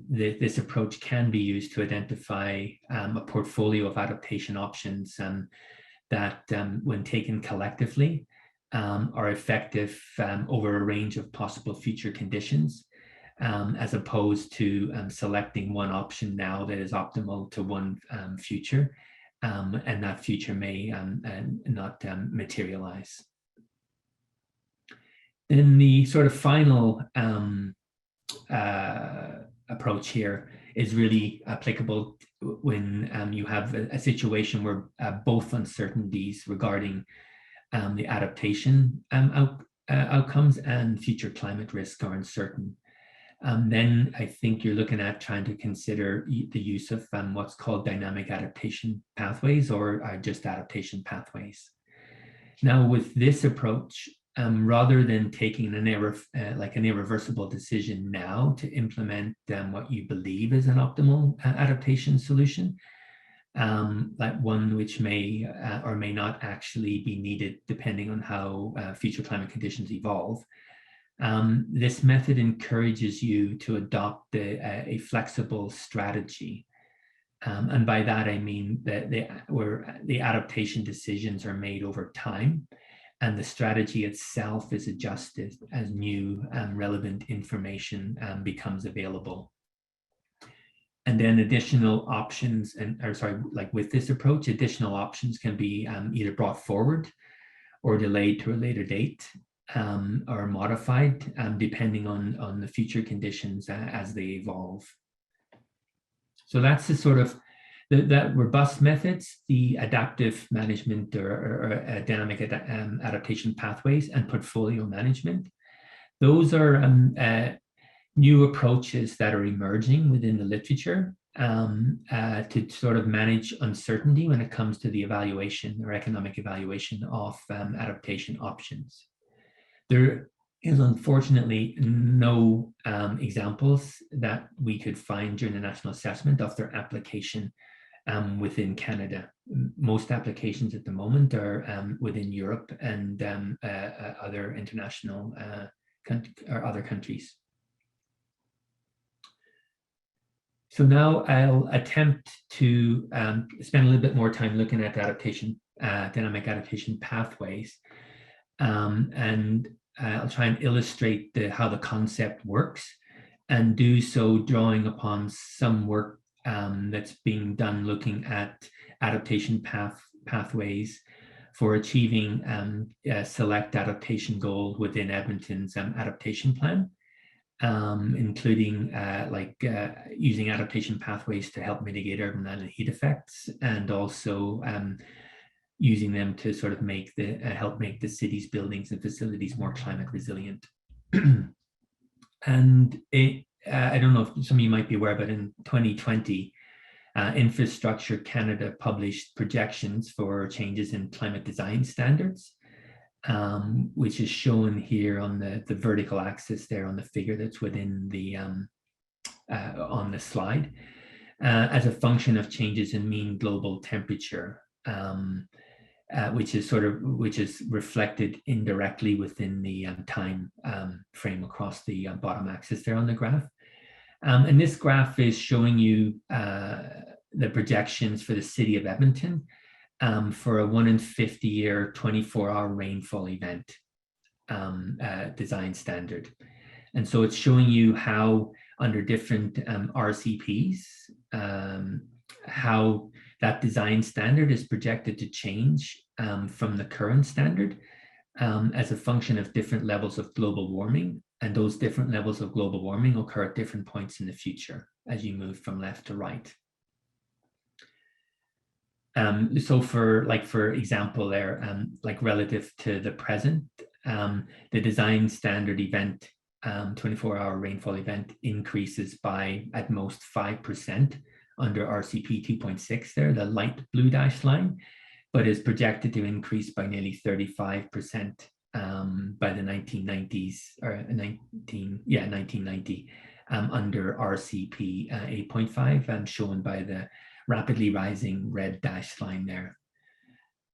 this approach can be used to identify a portfolio of adaptation options that, when taken collectively, are effective over a range of possible future conditions, as opposed to selecting one option now that is optimal to one future, and that future may not materialize. Then the sort of final approach here is really applicable when you have a situation where both uncertainties regarding the adaptation outcomes and future climate risk are uncertain. Then I think you're looking at trying to consider the use of what's called dynamic adaptation pathways, or just adaptation pathways. Now, with this approach, rather than taking an irreversible decision now to implement what you believe is an optimal adaptation solution, like one which may or may not actually be needed depending on how future climate conditions evolve. This method encourages you to adopt a flexible strategy. And by that, I mean that where the adaptation decisions are made over time, and the strategy itself is adjusted as new relevant information becomes available. And then additional options, with this approach, additional options can be either brought forward or delayed to a later date, or modified depending on the future conditions as they evolve. So that's the sort of that robust methods, the adaptive management or dynamic adaptation pathways, and portfolio management. Those are new approaches that are emerging within the literature to sort of manage uncertainty when it comes to the evaluation or economic evaluation of adaptation options. There is unfortunately no examples that we could find during the national assessment of their application within Canada. Most applications at the moment are within Europe and other international or other countries. So now I'll attempt to spend a little bit more time looking at dynamic adaptation pathways, and I'll try and illustrate how the concept works, and do so drawing upon some work that's being done looking at adaptation pathways for achieving a select adaptation goal within Edmonton's adaptation plan, including using adaptation pathways to help mitigate urban island heat effects, and also using them to sort of help make the city's buildings and facilities more climate resilient. And I don't know if some of you might be aware, but in 2020, Infrastructure Canada published projections for changes in climate design standards. which is shown here on the vertical axis there on the figure that's within the on the slide, as a function of changes in mean global temperature, which is reflected indirectly within the time frame across the bottom axis there on the graph. And this graph is showing you the projections for the city of Edmonton for a 1 in 50 year 24-hour rainfall event design standard. And so it's showing you how under different RCPs, how that design standard is projected to change from the current standard as a function of different levels of global warming. And those different levels of global warming occur at different points in the future as you move from left to right. So for example there, like relative to the present, the design standard event, 24-hour rainfall event increases by at most 5% under RCP 2.6 there, the light blue dashed line, but is projected to increase by nearly 35% by the 1990s, or 1990 under RCP 8.5, shown by the rapidly rising red dashed line there.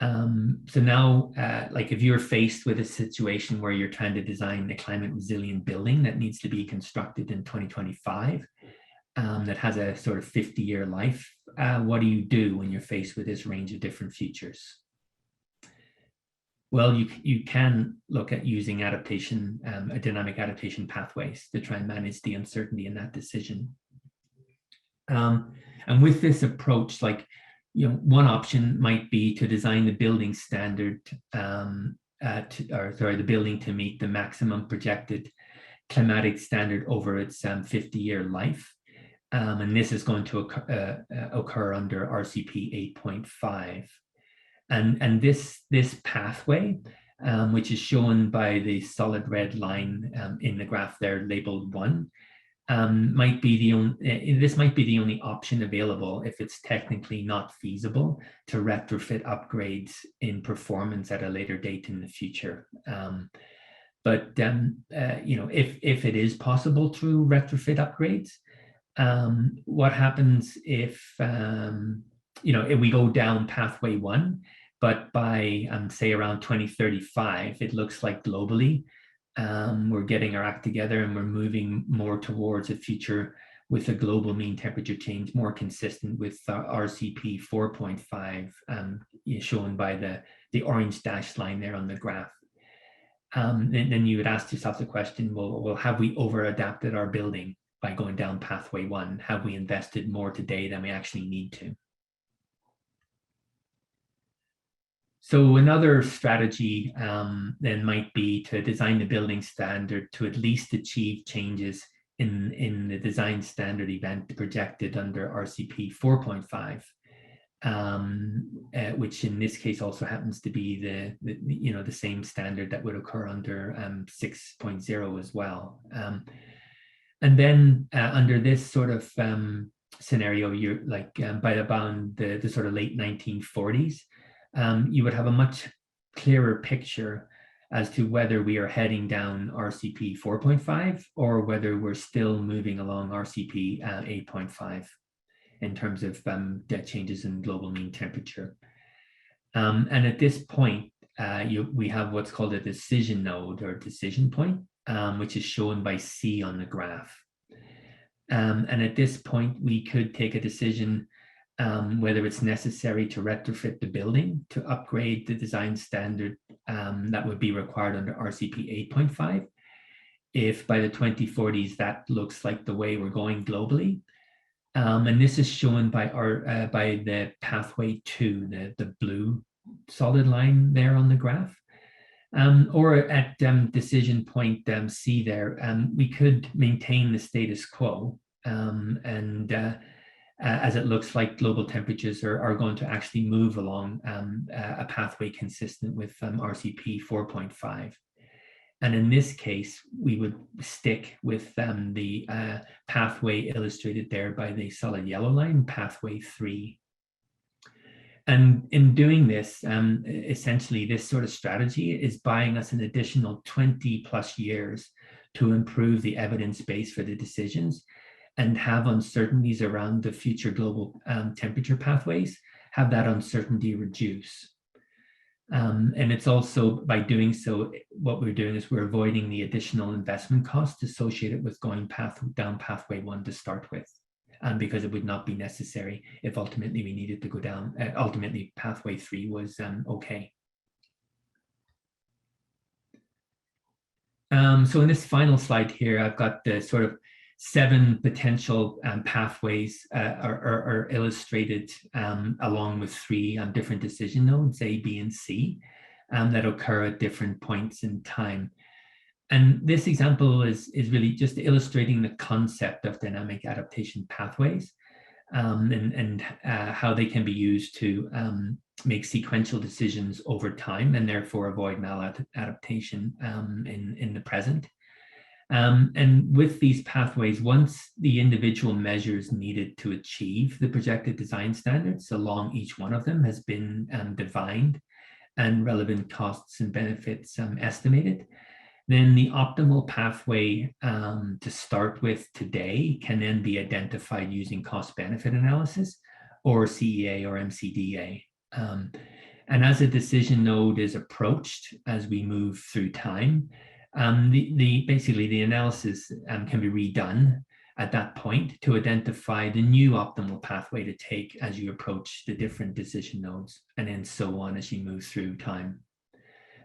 So now, like if you're faced with a situation where you're trying to design a climate resilient building that needs to be constructed in 2025, that has a sort of 50-year life, what do you do when you're faced with this range of different features? Well, you can look at using adaptation, dynamic adaptation pathways to try and manage the uncertainty in that decision. And with this approach, like, one option might be to design the building standard, the building to meet the maximum projected climatic standard over its 50-year life. And this is going to occur under RCP 8.5. And this pathway, which is shown by the solid red line in the graph there labeled 1, might be the only option available if it's technically not feasible to retrofit upgrades in performance at a later date in the future. But if it is possible to retrofit upgrades, what happens if if we go down pathway 1, but by say around 2035, it looks like globally we're getting our act together and we're moving more towards a future with a global mean temperature change more consistent with RCP 4.5, shown by the orange dashed line there on the graph. Then you would ask yourself the question, well, have we over adapted our building by going down pathway 1? Have we invested more today than we actually need to? So another strategy then might be to design the building standard to at least achieve changes in the design standard event projected under RCP 4.5, which in this case also happens to be the same standard that would occur under 6.0 as well. And then under this sort of scenario, you're like by about the sort of late 1940s, you would have a much clearer picture as to whether we are heading down RCP 4.5 or whether we're still moving along RCP 8.5 in terms of changes in global mean temperature. And at this point, we have what's called a decision node or decision point, which is shown by C on the graph. And at this point, we could take a decision whether it's necessary to retrofit the building to upgrade the design standard that would be required under RCP 8.5. If by the 2040s that looks like the way we're going globally, and this is shown by the pathway 2, the blue solid line there on the graph, or at decision point C there, we could maintain the status quo as it looks like global temperatures are going to actually move along a pathway consistent with RCP 4.5. And in this case, we would stick with the pathway illustrated there by the solid yellow line, pathway 3. And in doing this, essentially this sort of strategy is buying us an additional 20+ years to improve the evidence base for the decisions and have uncertainties around the future global temperature pathways, have that uncertainty reduce. And it's also, by doing so, what we're doing is we're avoiding the additional investment costs associated with going down pathway 1 to start with. Because it would not be necessary if ultimately we needed to go down, ultimately pathway 3 was okay. So in this final slide here, I've got the sort of 7 potential pathways are illustrated along with 3 different decision nodes, A, B, and C, that occur at different points in time. And this example is really just illustrating the concept of dynamic adaptation pathways and how they can be used to make sequential decisions over time and therefore avoid maladaptation in the present. And with these pathways, once the individual measures needed to achieve the projected design standards along each one of them has been defined and relevant costs and benefits estimated, then the optimal pathway to start with today can then be identified using cost-benefit analysis or CEA or MCDA. And as a decision node is approached as we move through time, basically the analysis can be redone at that point to identify the new optimal pathway to take as you approach the different decision nodes, and then so on as you move through time.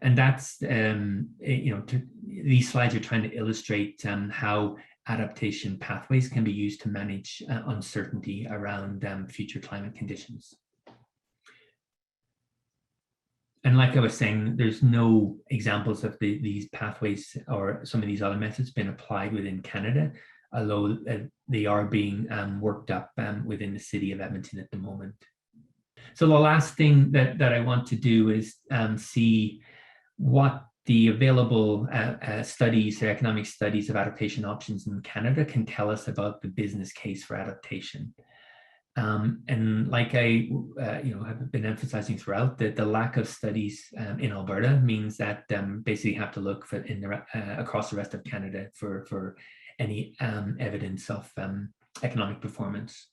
And that's, these slides are trying to illustrate how adaptation pathways can be used to manage uncertainty around future climate conditions. And like I was saying, there's no examples of these pathways or some of these other methods been applied within Canada, although they are being worked up within the city of Edmonton at the moment. So the last thing that I want to do is see what the available studies, the economic studies of adaptation options in Canada can tell us about the business case for adaptation. And like I have been emphasizing throughout, that the lack of studies in Alberta means that basically you have to look for across the rest of Canada for any evidence of economic performance.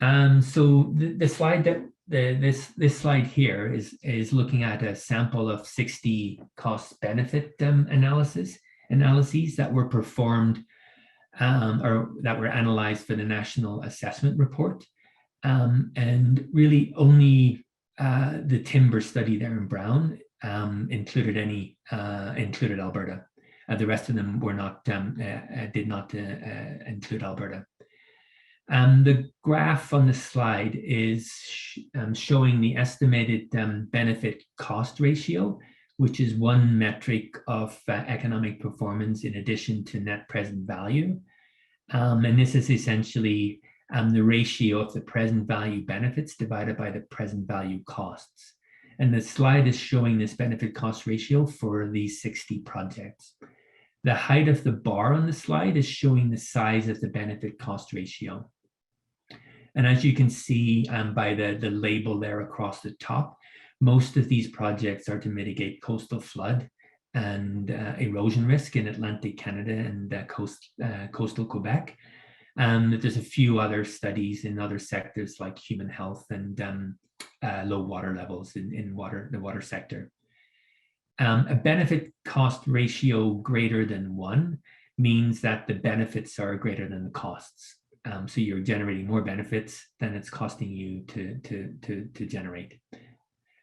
So the slide that this slide here is looking at a sample of 60 cost-benefit analyses that were performed or that were analyzed for the National Assessment Report, and really only the timber study there in brown included Alberta. The rest of them were not did not include Alberta. The graph on the slide is showing the estimated benefit cost ratio, which is one metric of economic performance in addition to net present value. And this is essentially the ratio of the present value benefits divided by the present value costs. And the slide is showing this benefit cost ratio for these 60 projects. The height of the bar on the slide is showing the size of the benefit cost ratio. And as you can see by the label there across the top, most of these projects are to mitigate coastal flood and erosion risk in Atlantic Canada and coastal Quebec. There's a few other studies in other sectors like human health and low water levels in the water sector. A benefit cost ratio greater than 1 means that the benefits are greater than the costs. So you're generating more benefits than it's costing you to generate.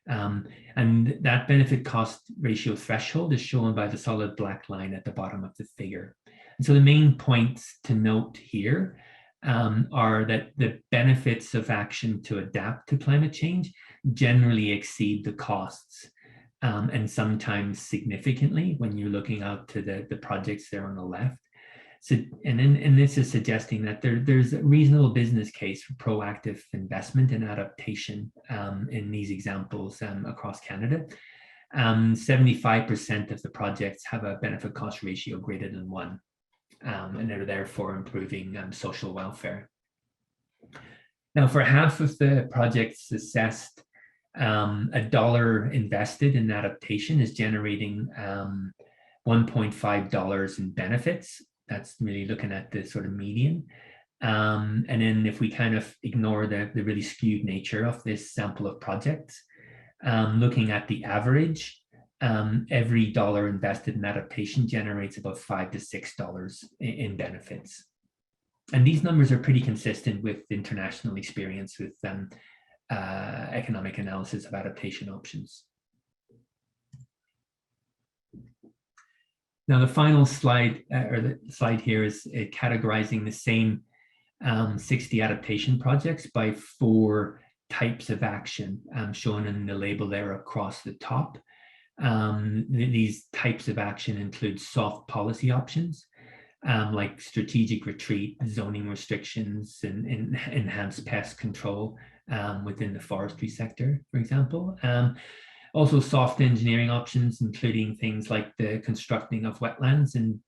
And that benefit cost ratio threshold is shown by the solid black line at the bottom of the figure. And so the main points to note here are that the benefits of action to adapt to climate change generally exceed the costs, and sometimes significantly when you're looking out to the projects there on the left. So, and this is suggesting that there's a reasonable business case for proactive investment in adaptation in these examples across Canada. 75% of the projects have a benefit cost ratio greater than 1, and they're therefore improving social welfare. Now, for half of the projects assessed, $1 invested in adaptation is generating $1.5 in benefits. That's really looking at the sort of median. And then if we kind of ignore the really skewed nature of this sample of projects, looking at the average, every dollar invested in adaptation generates about $5 to $6 in benefits. And these numbers are pretty consistent with international experience with economic analysis of adaptation options. Now, the final slide, or the slide here, is categorizing the same 60 adaptation projects by 4 types of action shown in the label there across the top. These types of action include soft policy options, like strategic retreat, zoning restrictions, and enhanced pest control within the forestry sector, for example. Also soft engineering options, including things like the constructing of wetlands and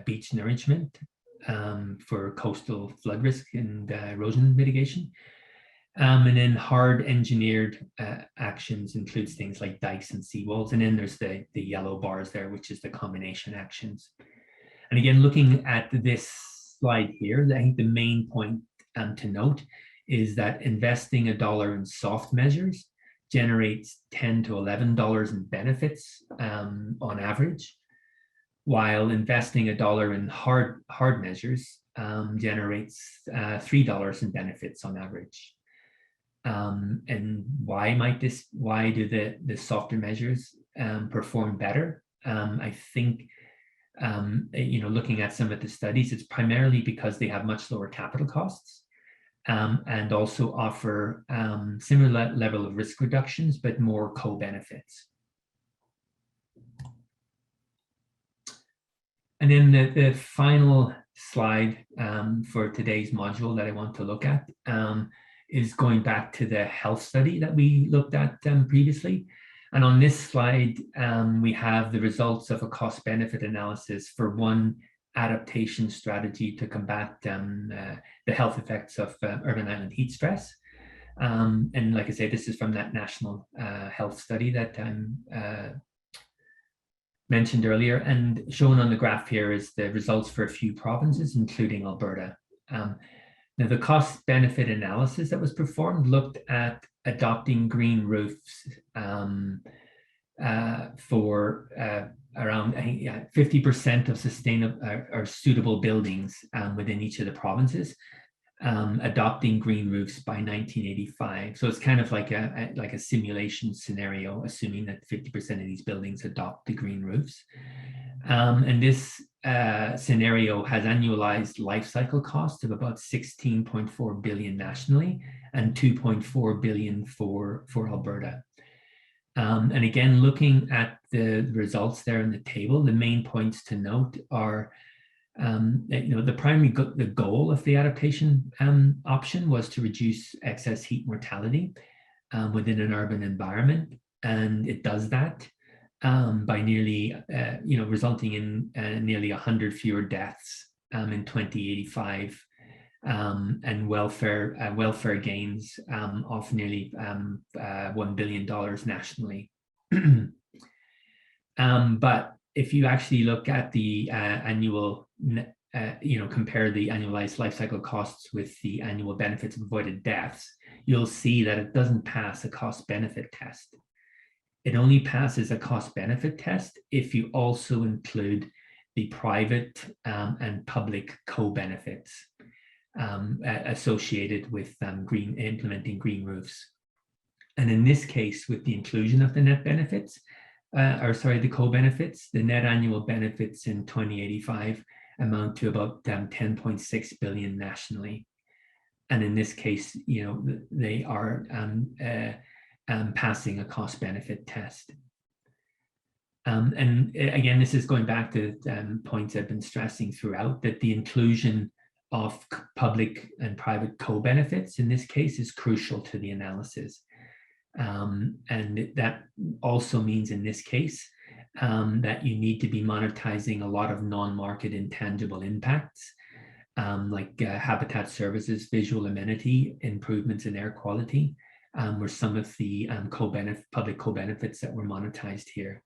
beach nourishment for coastal flood risk and erosion mitigation. And then hard engineered actions includes things like dikes and seawalls. And then there's the yellow bars there, which is the combination actions. And again, looking at this slide here, I think the main point to note is that investing $1 in soft measures generates $10 to $11 in benefits on average, while investing $1 in hard measures generates $3 in benefits on average. And why do the softer measures perform better? I think looking at some of the studies, it's primarily because they have much lower capital costs and also offer similar level of risk reductions, but more co-benefits. And then the final slide for today's module that I want to look at is going back to the health study that we looked at previously. And on this slide, we have the results of a cost-benefit analysis for one adaptation strategy to combat the health effects of urban island heat stress. And like I say, this is from that national health study that I mentioned earlier. And shown on the graph here is the results for a few provinces, including Alberta. Now, the cost-benefit analysis that was performed looked at adopting green roofs for around 50% of sustainable or suitable buildings within each of the provinces, adopting green roofs by 1985. So it's kind of like a simulation scenario, assuming that 50% of these buildings adopt the green roofs. And this scenario has annualized life cycle costs of about 16.4 billion nationally and 2.4 billion for Alberta. And again, looking at the results there in the table, the main points to note are the goal of the adaptation option was to reduce excess heat mortality within an urban environment, and it does that by nearly, resulting in nearly 100 fewer deaths in 2085, and welfare gains of nearly $1 billion nationally. But if you actually look at the annual, compare the annualized life cycle costs with the annual benefits of avoided deaths, you'll see that it doesn't pass a cost-benefit test. It only passes a cost-benefit test if you also include the private and public co-benefits associated with implementing green roofs. And in this case, with the inclusion of the net benefits, the co-benefits, the net annual benefits in 2085 amount to about 10.6 billion nationally. And in this case, they are passing a cost-benefit test. And again, this is going back to points I've been stressing throughout, that the inclusion of public and private co-benefits in this case is crucial to the analysis. And that also means in this case that you need to be monetizing a lot of non-market intangible impacts like habitat services, visual amenity, improvements in air quality, were some of the public co-benefits that were monetized here.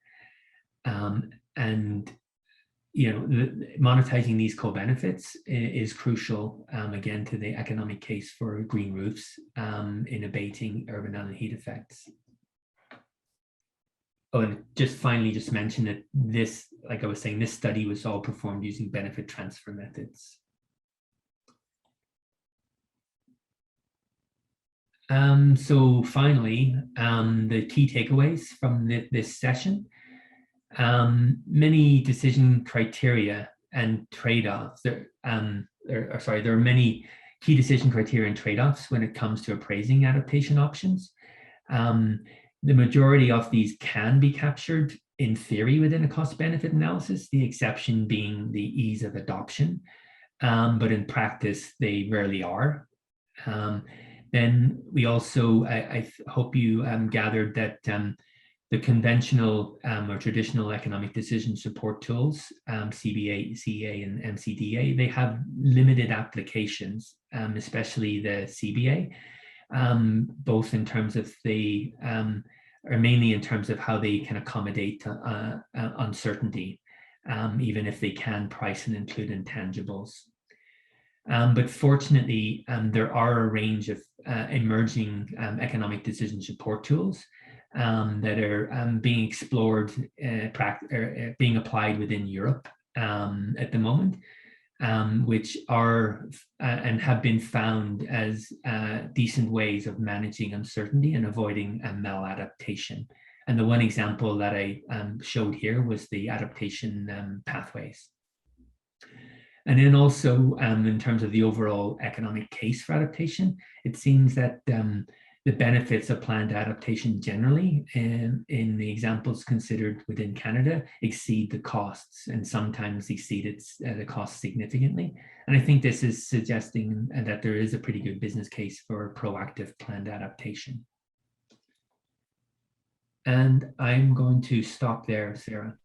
And monetizing these co-benefits is crucial, again, to the economic case for green roofs in abating urban island heat effects. Oh, and just finally, just mention that this, like I was saying, this study was all performed using benefit transfer methods. So finally, the key takeaways from this session. Many decision criteria and trade-offs. There are many key decision criteria and trade-offs when it comes to appraising adaptation options. The majority of these can be captured in theory within a cost-benefit analysis, the exception being the ease of adoption, but in practice, they rarely are. Then we also, I hope you gathered that the conventional or traditional economic decision support tools, CBA, CEA, and MCDA, they have limited applications, especially the CBA, both in terms of or mainly in terms of how they can accommodate uncertainty, even if they can price and include intangibles. But fortunately, there are a range of emerging economic decision support tools that are being explored, being applied within Europe at the moment, which are and have been found as decent ways of managing uncertainty and avoiding maladaptation. And the one example that I showed here was the adaptation pathways. And then also in terms of the overall economic case for adaptation, it seems that the benefits of planned adaptation generally in the examples considered within Canada exceed the costs, and sometimes exceed the costs significantly. And I think this is suggesting that there is a pretty good business case for proactive planned adaptation. And I'm going to stop there, Sarah.